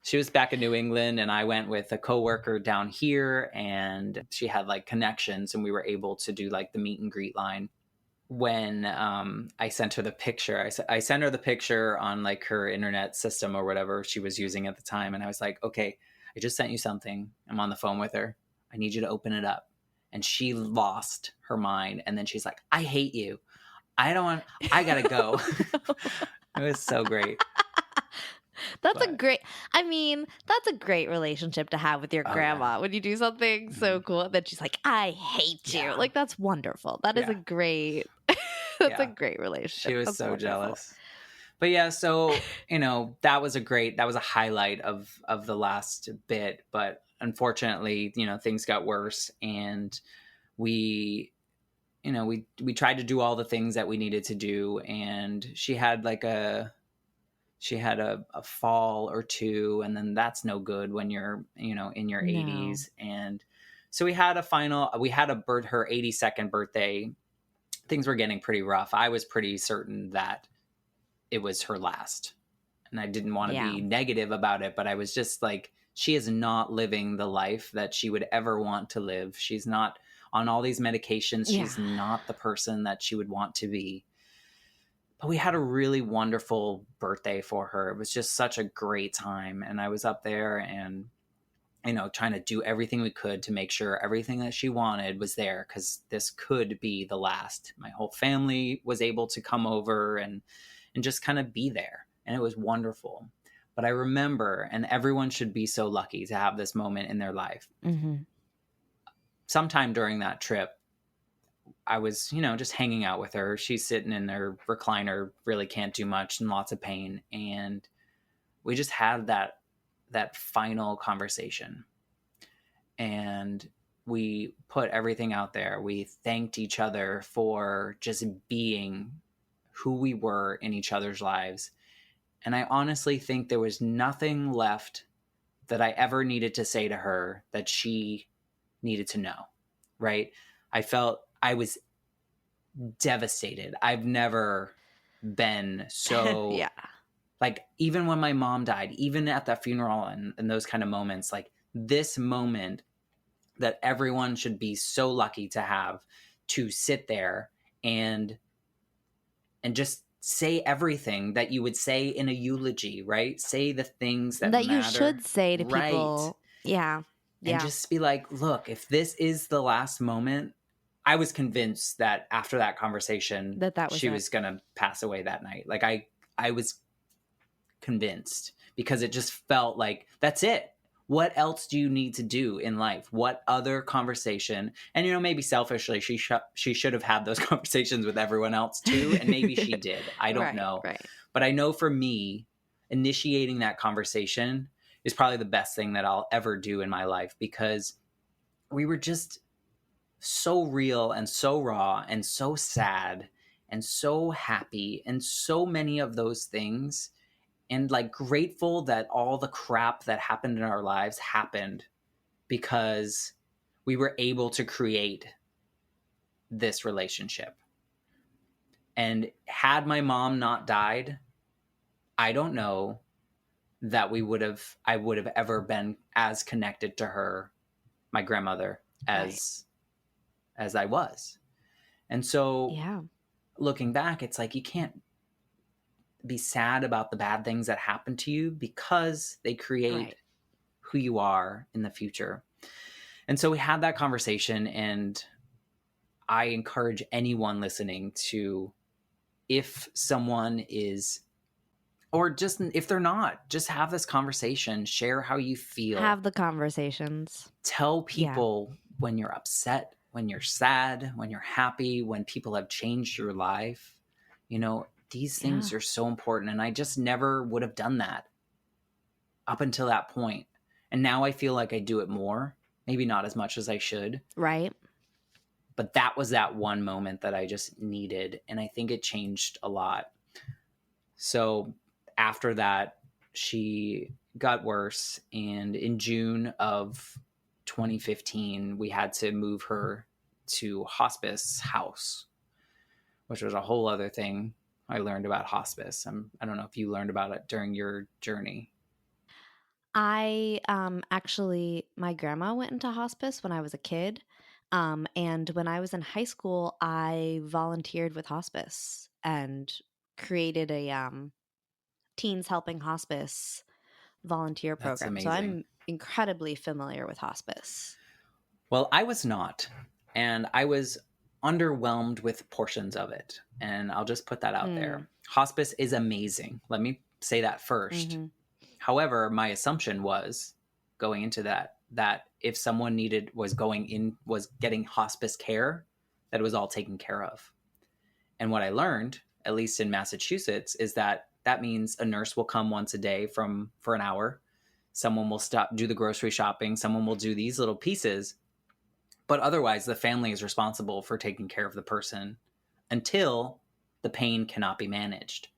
She was back in New England, and I went with a coworker down here, and she had like connections, and we were able to do like the meet and greet line. When I sent her the picture, I sent her the picture on like her internet system or whatever she was using at the time. And I was like, "Okay, I just sent you something." I'm on the phone with her. "I need you to open it up." And she lost her mind. And then she's like, "I hate you. I gotta go." It was so great. That's a But great I mean, that's a great relationship to have with your oh yeah. grandma when you do something so Mhm. cool and then she's like, "I hate you." Yeah. Like, that's wonderful. That is a Yeah. great that's a Yeah. great She relationship. was That's so wonderful. jealous. But yeah, so that was a highlight of the last bit. But unfortunately, things got worse, and we we tried to do all the things that we needed to do, and she had like She had a fall or two, and then that's no good when you're, in your No. 80s. And so we had her 82nd birthday. Things were getting pretty rough. I was pretty certain that it was her last. And I didn't want to Yeah. be negative about it, but I was just like, she is not living the life that she would ever want to live. She's not on all these medications. Yeah. She's not the person that she would want to be. But we had a really wonderful birthday for her. It was just such a great time. And I was up there and, trying to do everything we could to make sure everything that she wanted was there, because this could be the last. My whole family was able to come over and just kind of be there. And it was wonderful. But I remember, and everyone should be so lucky to have this moment in their life. Mm-hmm. Sometime during that trip, I was, just hanging out with her. She's sitting in her recliner, really can't do much, and lots of pain. And we just had that final conversation. And we put everything out there. We thanked each other for just being who we were in each other's lives. And I honestly think there was nothing left that I ever needed to say to her that she needed to know, right? I felt I was devastated. I've never been so, Yeah. like, even when my mom died, even at that funeral and those kind of moments, like this moment that everyone should be so lucky to have, to sit there and just say everything that you would say in a eulogy, right? Say the things that That you matter, should say to right? people. Yeah. And Yeah. just be like, look, if this is the last moment, I was convinced that after that conversation, That was she it. was going to pass away that night. Like I was convinced, because it just felt like that's it. What else do you need to do in life? What other conversation? And maybe selfishly, she should have had those conversations with everyone else too, and maybe she did. I don't Right. know, Right. but I know for me, initiating that conversation is probably the best thing that I'll ever do in my life, because we were just so real and so raw and so sad and so happy and so many of those things, and like grateful that all the crap that happened in our lives happened because we were able to create this relationship. And had my mom not died, I don't know that I would have ever been as connected to her, my grandmother, Right. as I was. And so Yeah. looking back, it's like you can't be sad about the bad things that happen to you, because they create Right. who you are in the future. And so we had that conversation, and I encourage anyone listening to, if someone is, or just if they're not, just have this conversation, share how you feel, Have the conversations. tell Yeah. people when you're upset, when you're sad, when you're happy, when people have changed your life. These Yeah. things are so important. And I just never would have done that up until that point. And now I feel like I do it more, maybe not as much as I should. Right. But that was that one moment that I just needed. And I think it changed a lot. So after that, she got worse. And in June of 2015, we had to move her to hospice house, which was a whole other thing I learned about hospice. I don't know if you learned about it during your journey. I actually my grandma went into hospice when I was a kid. And when I was in high school, I volunteered with hospice and created a teens helping hospice volunteer That's program. So amazing. I'm incredibly familiar with hospice. Well, I was not. And I was underwhelmed with portions of it. And I'll just put that out Mm. there. Hospice is amazing. Let me say that first. Mm-hmm. However, my assumption was going into that if someone was getting hospice care, that it was all taken care of. And what I learned, at least in Massachusetts, is that means a nurse will come once a day for an hour. Someone will do the grocery shopping. Someone will do these little pieces. But otherwise, the family is responsible for taking care of the person until the pain cannot be managed.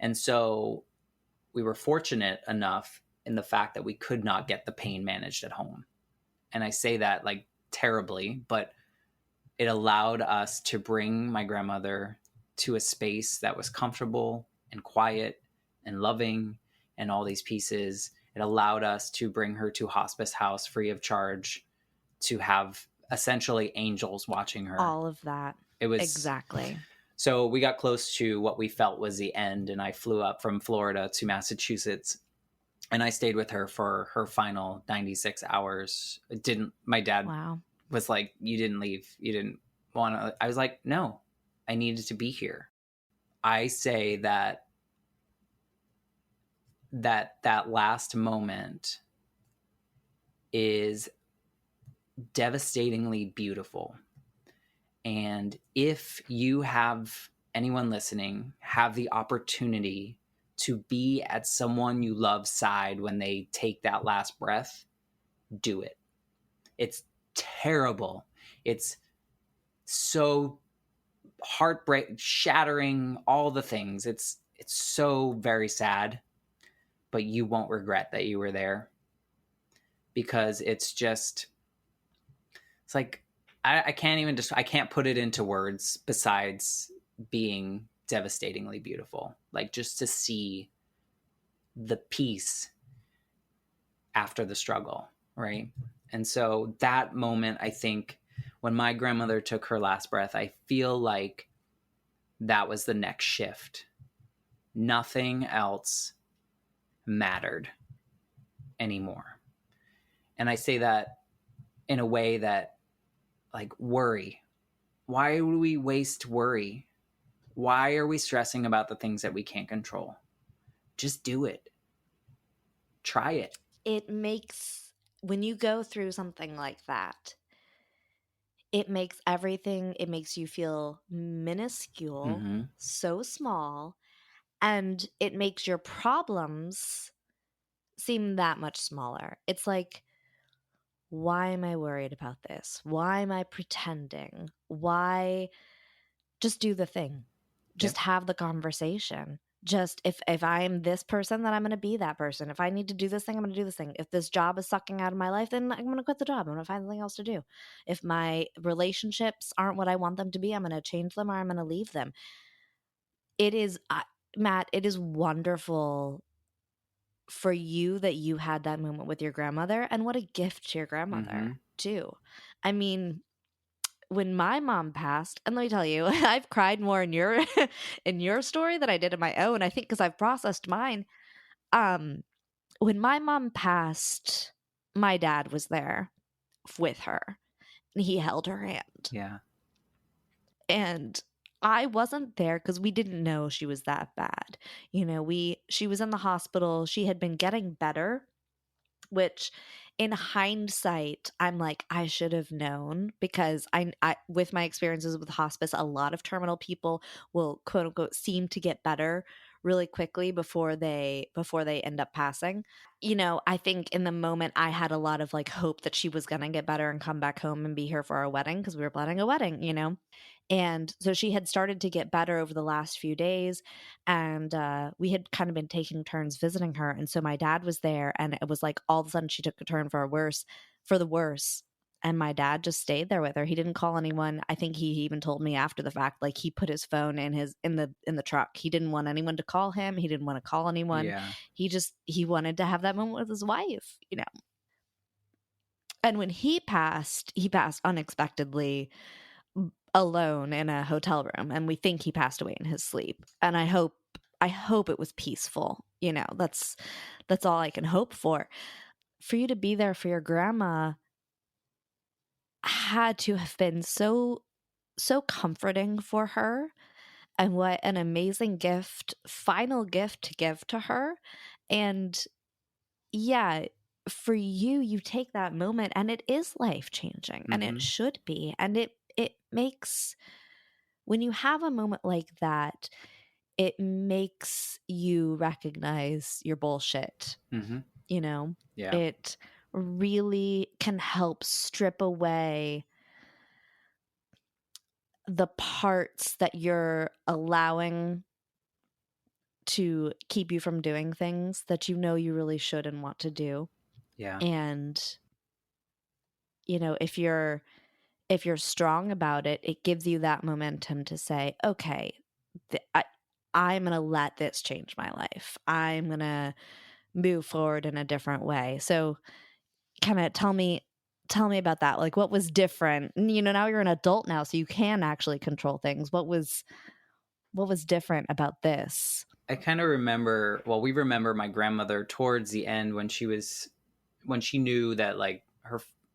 And so we were fortunate enough in the fact that we could not get the pain managed at home. And I say that like terribly, but it allowed us to bring my grandmother to a space that was comfortable and quiet and loving and all these pieces. It allowed us to bring her to hospice house free of charge, to have essentially angels watching her. All of that. It was Exactly. so we got close to what we felt was the end, and I flew up from Florida to Massachusetts, and I stayed with her for her final 96 hours. It didn't my dad Wow. was like, "You didn't leave. You didn't want to." I was like, "No. I needed to be here." I say that last moment is devastatingly beautiful. And if you have anyone listening have the opportunity to be at someone you love's side when they take that last breath, do it. It's terrible. It's so heartbreak shattering, all the things. It's so very sad, but you won't regret that you were there, because it's like I can't even I can't put it into words besides being devastatingly beautiful. Like, just to see the peace after the struggle, right? And so that moment, I think, when my grandmother took her last breath, I feel like that was the next shift. Nothing else mattered anymore. And I say that in a way that, like, worry. Why do we waste worry? Why are we stressing about the things that we can't control? Just do it. Try it. It makes, when you go through something like that, it makes everything, it makes you feel minuscule, Mm-hmm. so small, and it makes your problems seem that much smaller. It's like, why am I worried about this? Why am I pretending? Why just do the thing? Just Yep. have the conversation. Just if I'm this person, then I'm going to be that person. If I need to do this thing, I'm going to do this thing. If this job is sucking out of my life, then I'm going to quit the job. I'm going to find something else to do. If my relationships aren't what I want them to be, I'm going to change them or I'm going to leave them. It is, Matt, it is wonderful for you that you had that moment with your grandmother, and what a gift to your Mm-hmm. grandmother, too. I mean, when my mom passed, and let me tell you, I've cried more in your in your story than I did in my own. I think because I've processed mine. Um, when my mom passed, my dad was there with her, and he held her hand. Yeah. And I wasn't there because we didn't know she was that bad. You know, she was in the hospital. She had been getting better, which in hindsight I'm like, I should have known, because I with my experiences with hospice, a lot of terminal people will quote unquote seem to get better really quickly before they end up passing. You know, I think in the moment I had a lot of like hope that she was going to get better and come back home and be here for our wedding, because we were planning a wedding, you know. And so she had started to get better over the last few days. And we had kind of been taking turns visiting her. And so my dad was there. And it was like all of a sudden she took a turn for the worse. And my dad just stayed there with her. He didn't call anyone. I think he even told me after the fact, like, he put his phone in the truck. He didn't want anyone to call him. He didn't want to call anyone. Yeah. He wanted to have that moment with his wife, you know. And when he passed unexpectedly, alone in a hotel room, and we think he passed away in his sleep. And I hope it was peaceful. You know, that's all I can hope for. For you to be there for your grandma had to have been so comforting for her, and what an amazing final gift to give to her. And yeah, for you take that moment and it is life changing, and Mm-hmm. it should be. And it makes, when you have a moment like that, it makes you recognize your bullshit, Mm-hmm. you know? Yeah. It really can help strip away the parts that you're allowing to keep you from doing things that you know you really should and want to do. Yeah. And, you know, if you're strong about it, it gives you that momentum to say, okay, I'm going to let this change my life. I'm going to move forward in a different way. So kind of tell me about that. Like, what was different? And, you know, now you're an adult now, so you can actually control things. What was different about this? I kind of remember, well, we remember my grandmother towards the end when she knew that like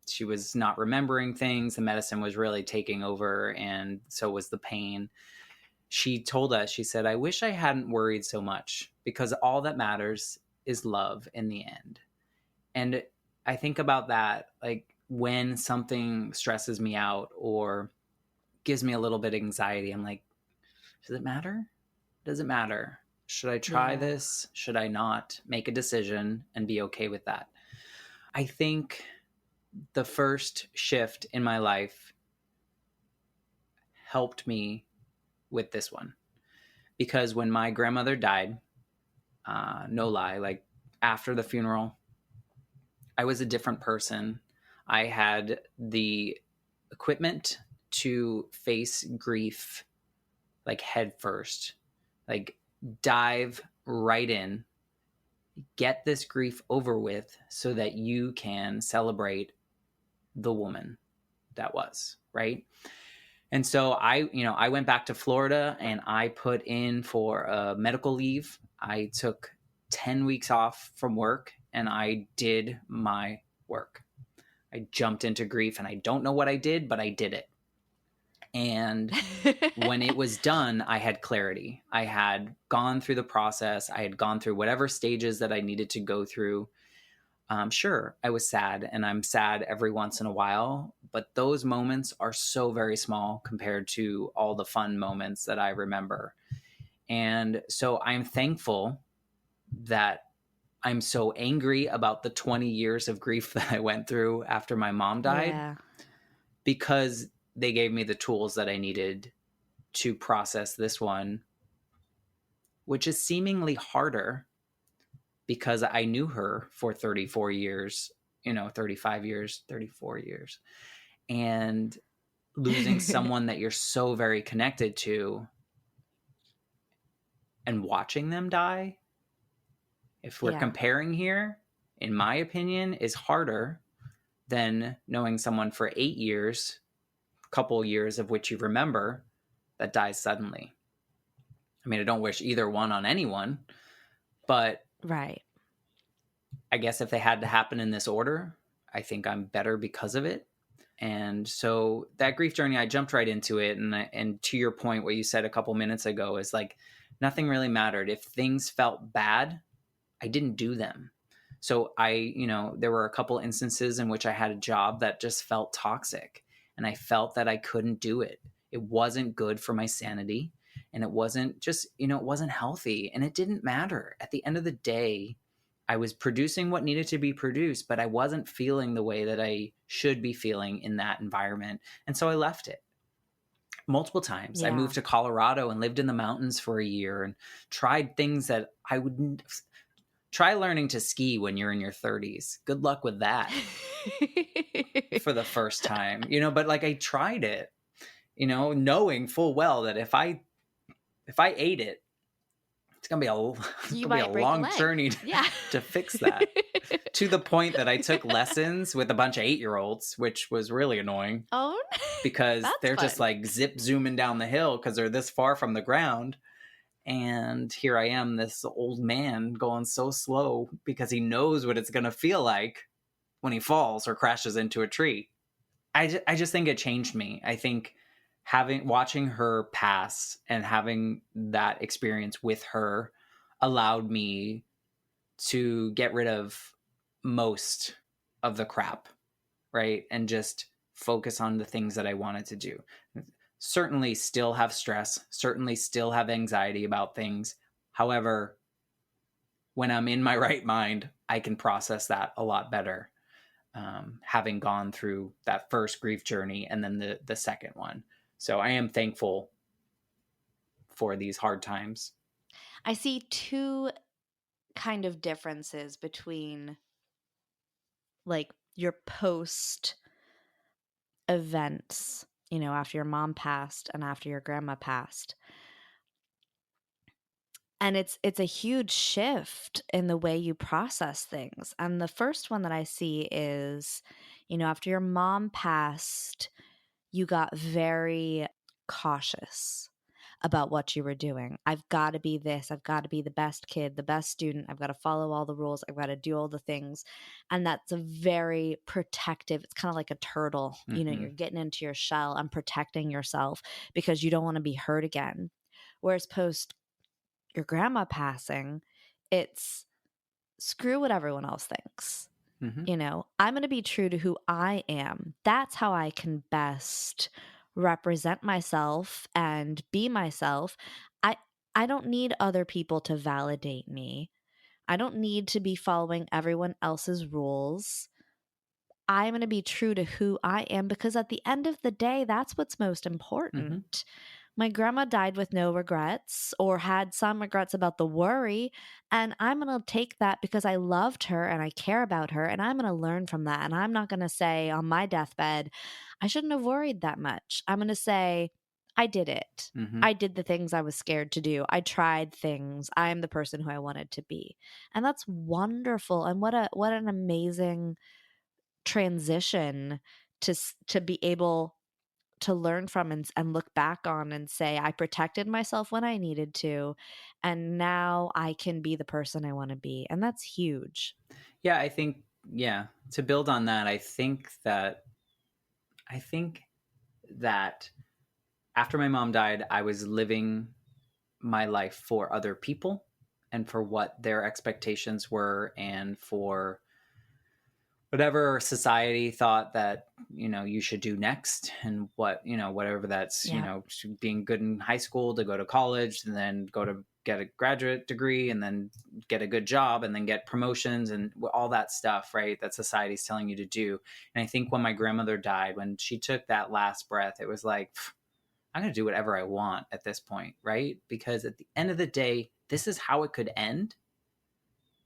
she was not remembering things, the medicine was really taking over, and so was the pain. She told us, she said, I wish I hadn't worried so much because all that matters is love in the end. And I think about that, like when something stresses me out or gives me a little bit of anxiety, I'm like, does it matter? Does it matter? Should I try Yeah. this? Should I not? Make a decision and be okay with that. I think the first shift in my life helped me with this one because when my grandmother died, no lie, like after the funeral, I was a different person. I had the equipment to face grief like head first, like dive right in, get this grief over with so that you can celebrate the woman that was, right? And so I went back to Florida and I put in for a medical leave. I took 10 weeks off from work and I did my work. I jumped into grief and I don't know what I did, but I did it. And when it was done, I had clarity. I had gone through the process. I had gone through whatever stages that I needed to go through. Sure, I was sad, and I'm sad every once in a while, but those moments are so very small compared to all the fun moments that I remember. And so I'm thankful that I'm so angry about the 20 years of grief that I went through after my mom died Yeah. because they gave me the tools that I needed to process this one, which is seemingly harder because I knew her for 34 years, 35 years, 34 years. And losing someone that you're so very connected to and watching them die, if we're Yeah. comparing here, in my opinion, is harder than knowing someone for 8 years, a couple years of which you remember, that dies suddenly. I mean, I don't wish either one on anyone, but Right. I guess if they had to happen in this order, I think I'm better because of it. And so that grief journey, I jumped right into it. And to your point, what you said a couple minutes ago is like nothing really mattered. If things felt bad, I didn't do them. So there were a couple instances in which I had a job that just felt toxic and I felt that I couldn't do it. It wasn't good for my sanity and it wasn't just, it wasn't healthy and it didn't matter. At the end of the day, I was producing what needed to be produced, but I wasn't feeling the way that I should be feeling in that environment. And so I left it multiple times. I Yeah. moved to Colorado and lived in the mountains for a year and tried things that I wouldn't try learning to ski when you're in your 30s. Good luck with that for the first time, but like I tried it, knowing full well that if I ate it, it's going to be it's You going to be a might break a long leg. journey Yeah. to fix that. To the point that I took lessons with a bunch of 8-year-olds, which was really annoying Oh, because that's they're just fun. like zip zooming down the hill because they're this far from the ground. And here I am, this old man going so slow because he knows what it's going to feel like when he falls or crashes into a tree. I just think it changed me. I think watching her pass and having that experience with her allowed me to get rid of most of the crap, right? And just focus on the things that I wanted to do. Certainly still have stress, certainly still have anxiety about things. However, when I'm in my right mind, I can process that a lot better. Having gone through that first grief journey and then the second one. So I am thankful for these hard times. I see two kind of differences between like your post events, after your mom passed and after your grandma passed. And it's a huge shift in the way you process things. And the first one that I see is, after your mom passed, you got very cautious about what you were doing. I've got to be this. I've got to be the best kid, the best student. I've got to follow all the rules. I've got to do all the things. And that's a very protective, it's kind of like a turtle. Mm-hmm. You're getting into your shell and protecting yourself because you don't want to be hurt again. Whereas post your grandma passing, it's screw what everyone else thinks. Mm-hmm. I'm going to be true to who I am. That's how I can best represent myself and be myself. I I don't need other people to validate me. I don't need to be following everyone else's rules. I'm going to be true to who I am because at the end of the day, that's what's most Mm-hmm. important. My grandma died with no regrets or had some regrets about the worry. And I'm going to take that because I loved her and I care about her. And I'm going to learn from that. And I'm not going to say on my deathbed, I shouldn't have worried that much. I'm going to say, I did it. Mm-hmm. I did the things I was scared to do. I tried things. I am the person who I wanted to be. And that's wonderful. And what an amazing transition to be able to learn from and look back on and say I protected myself when I needed to, and now I can be the person I want to be, and that's huge. Yeah, I think, yeah, to build on that, I think that after my mom died, I was living my life for other people and for what their expectations were and for whatever society thought that you should do next, and what whatever that's Yeah. being good in high school to go to college and then go to get a graduate degree and then get a good job and then get promotions and all that stuff, right, that society's telling you to do. And I think when my grandmother died, when she took that last breath, it was like, I'm going to do whatever I want at this point, right? Because at the end of the day, this is how it could end.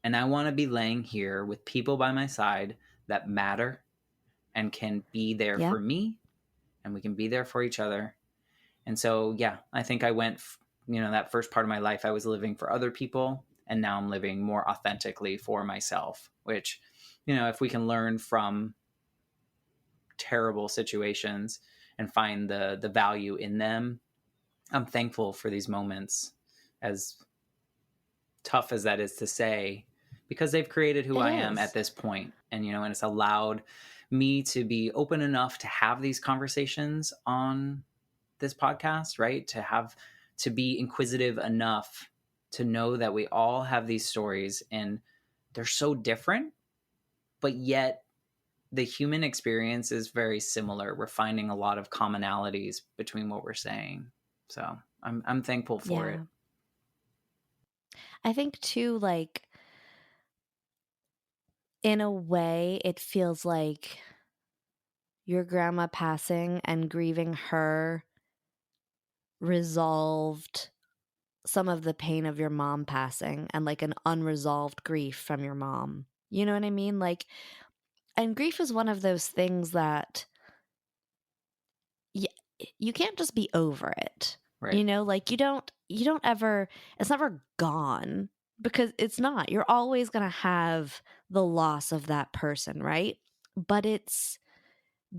And I want to be laying here with people by my side that matter and can be there Yeah. for me, and we can be there for each other. And so, yeah, I think I went, that first part of my life, I was living for other people. And now I'm living more authentically for myself, which, if we can learn from terrible situations and find the value in them, I'm thankful for these moments, as tough as that is to say, because they've created who It I am at is. this point. And it's allowed me to be open enough to have these conversations on this podcast, right? To be inquisitive enough to know that we all have these stories and they're so different, but yet the human experience is very similar. We're finding a lot of commonalities between what we're saying. So I'm thankful for it. Yeah. I think too, like, in a way it feels like your grandma passing and grieving her resolved some of the pain of your mom passing and like an unresolved grief from your mom. You know what I mean? Like, and grief is one of those things that y- you can't just be over it. Right. Like you don't ever, it's never gone because it's not. You're always going to have the loss of that person, right? But it's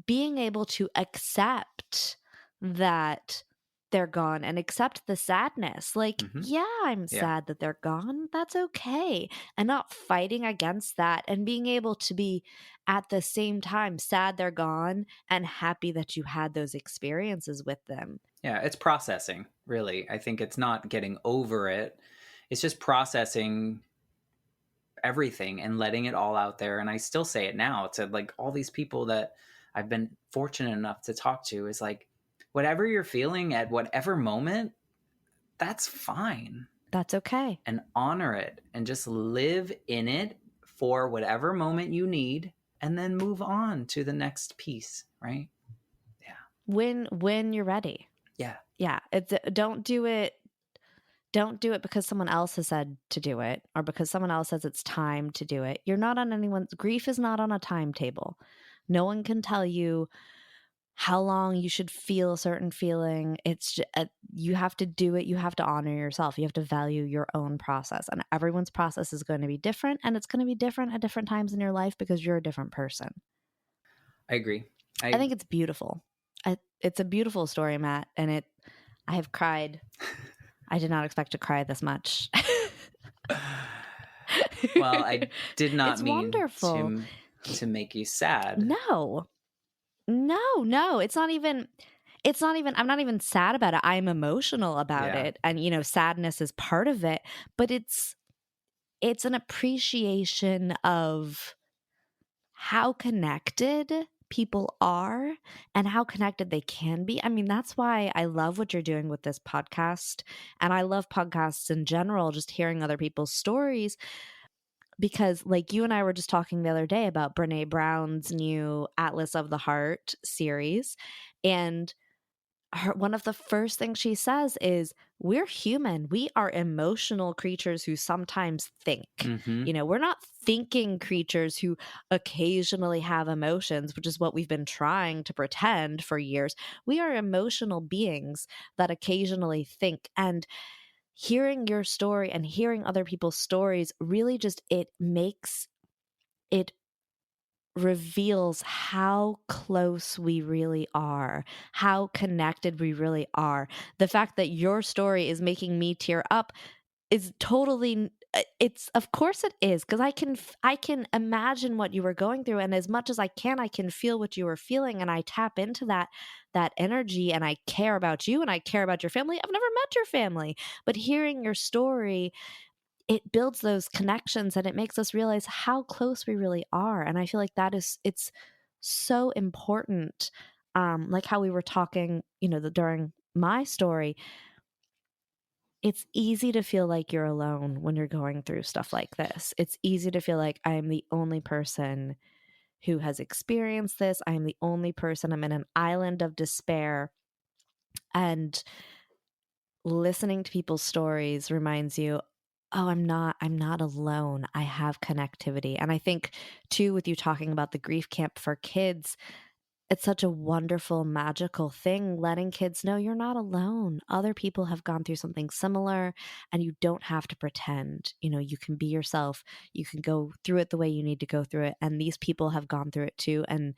being able to accept that they're gone and accept the sadness. Like, Mm-hmm. yeah, I'm Yeah. sad that they're gone. That's okay. And not fighting against that and being able to be at the same time sad they're gone and happy that you had those experiences with them. Yeah. It's processing, really. I think it's not getting over it. It's just processing everything and letting it all out there. And I still say it now to like all these people that I've been fortunate enough to talk to, is like, whatever you're feeling at whatever moment, that's fine. That's okay. And honor it and just live in it for whatever moment you need, and then move on to the next piece, right? Yeah. When you're ready. Yeah. Yeah, it's don't do it don't do it because someone else has said to do it or because someone else says it's time to do it. You're not on anyone's grief is not on a timetable. No one can tell you how long you should feel a certain feeling. It's just, you have to do it. You have to honor yourself. You have to value your own process. And everyone's process is going to be different. And it's going to be different at different times in your life because you're a different person. I agree. I think it's beautiful. It's a beautiful story, Matt. And I have cried. I did not expect to cry this much. Well, I did not It's mean wonderful. to make you sad. No, no, I'm not even sad about it. I'm emotional about Yeah, it. And, sadness is part of it, but it's an appreciation of how connected people are and how connected they can be. I mean, that's why I love what you're doing with this podcast. And I love podcasts in general, just hearing other people's stories. Because, like, you and I were just talking the other day about Brene Brown's new Atlas of the Heart series. And one of the first things she says is, we're human. We are emotional creatures who sometimes think. mm-hmm. We're not thinking creatures who occasionally have emotions, which is what we've been trying to pretend for years. We are emotional beings that occasionally think. And hearing your story and hearing other people's stories really just, it reveals how close we really are, how connected we really are. The fact that your story is making me tear up is totally, it's, of course it is, because I can imagine what you were going through, and as much as I can feel what you were feeling, and I tap into that energy, and I care about you and I care about your family. I've never met your family, but hearing your story, it builds those connections and it makes us realize how close we really are. And I feel like it's so important. Like how we were talking, during my story, it's easy to feel like you're alone when you're going through stuff like this. It's easy to feel like I am the only person who has experienced this. I am the only person. I'm in an island of despair. And listening to people's stories reminds you, oh, I'm not alone. I have connectivity. And I think too, with you talking about the grief camp for kids, it's such a wonderful, magical thing, letting kids know you're not alone. Other people have gone through something similar, and you don't have to pretend. You can be yourself. You can go through it the way you need to go through it. And these people have gone through it too. And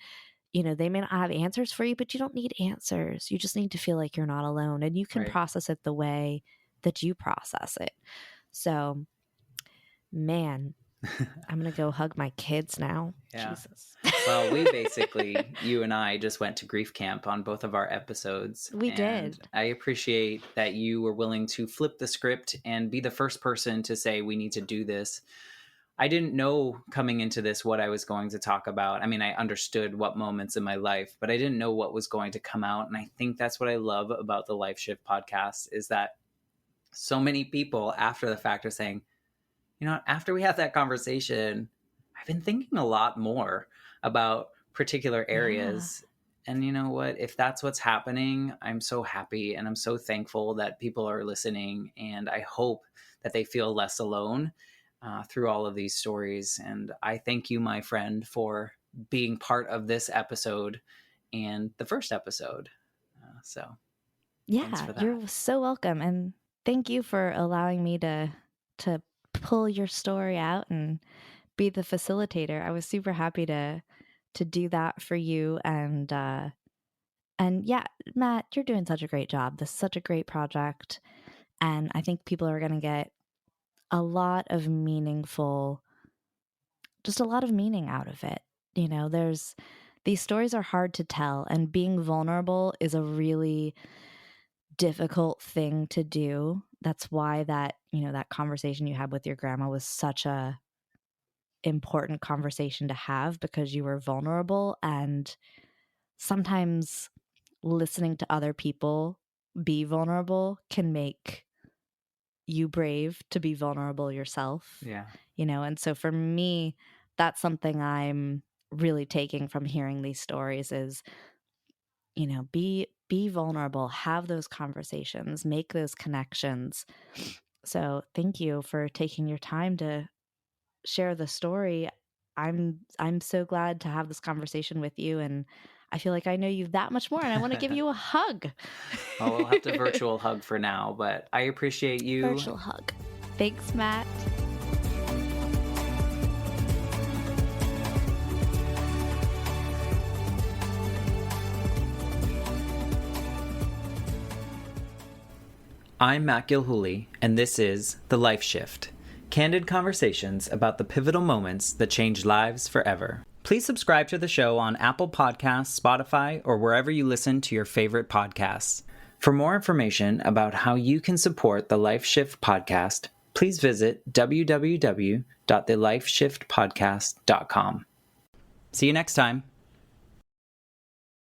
they may not have answers for you, but you don't need answers. You just need to feel like you're not alone, and you can Right. process it the way that you process it. So, man, I'm going to go hug my kids now. Yeah. Jesus. Well, we basically, you and I just went to grief camp on both of our episodes. We And did. I appreciate that you were willing to flip the script and be the first person to say, we need to do this. I didn't know coming into this what I was going to talk about. I mean, I understood what moments in my life, but I didn't know what was going to come out. And I think that's what I love about the Life Shift podcast is that so many people after the fact are saying, after we had that conversation, I've been thinking a lot more about particular Yeah. areas. And you know what? If that's what's happening, I'm so happy and I'm so thankful that people are listening. And I hope that they feel less alone through all of these stories. And I thank you, my friend, for being part of this episode and the first episode. So thanks Yeah, for that. you're so welcome, and thank you for allowing me to pull your story out and be the facilitator. I was super happy to do that for you, and yeah, Matt, you're doing such a great job. This is such a great project, and I think people are going to get a lot of just a lot of meaning out of it. There's these stories are hard to tell, and being vulnerable is a really difficult thing to do. That's why that conversation you had with your grandma was such a important conversation to have, because you were vulnerable. And sometimes listening to other people be vulnerable can make you brave to be vulnerable yourself. Yeah. And so for me, that's something I'm really taking from hearing these stories is, be be vulnerable, have those conversations, make those connections. So thank you for taking your time to share the story. I'm so glad to have this conversation with you, and I feel like I know you that much more, and I want to give you a hug. Well, we'll have to virtual hug for now, but I appreciate you. Virtual hug. Thanks, Matt. I'm Matt Gilhooly, and this is The Life Shift, candid conversations about the pivotal moments that change lives forever. Please subscribe to the show on Apple Podcasts, Spotify, or wherever you listen to your favorite podcasts. For more information about how you can support the Life Shift podcast, please visit www.thelifeshiftpodcast.com. See you next time.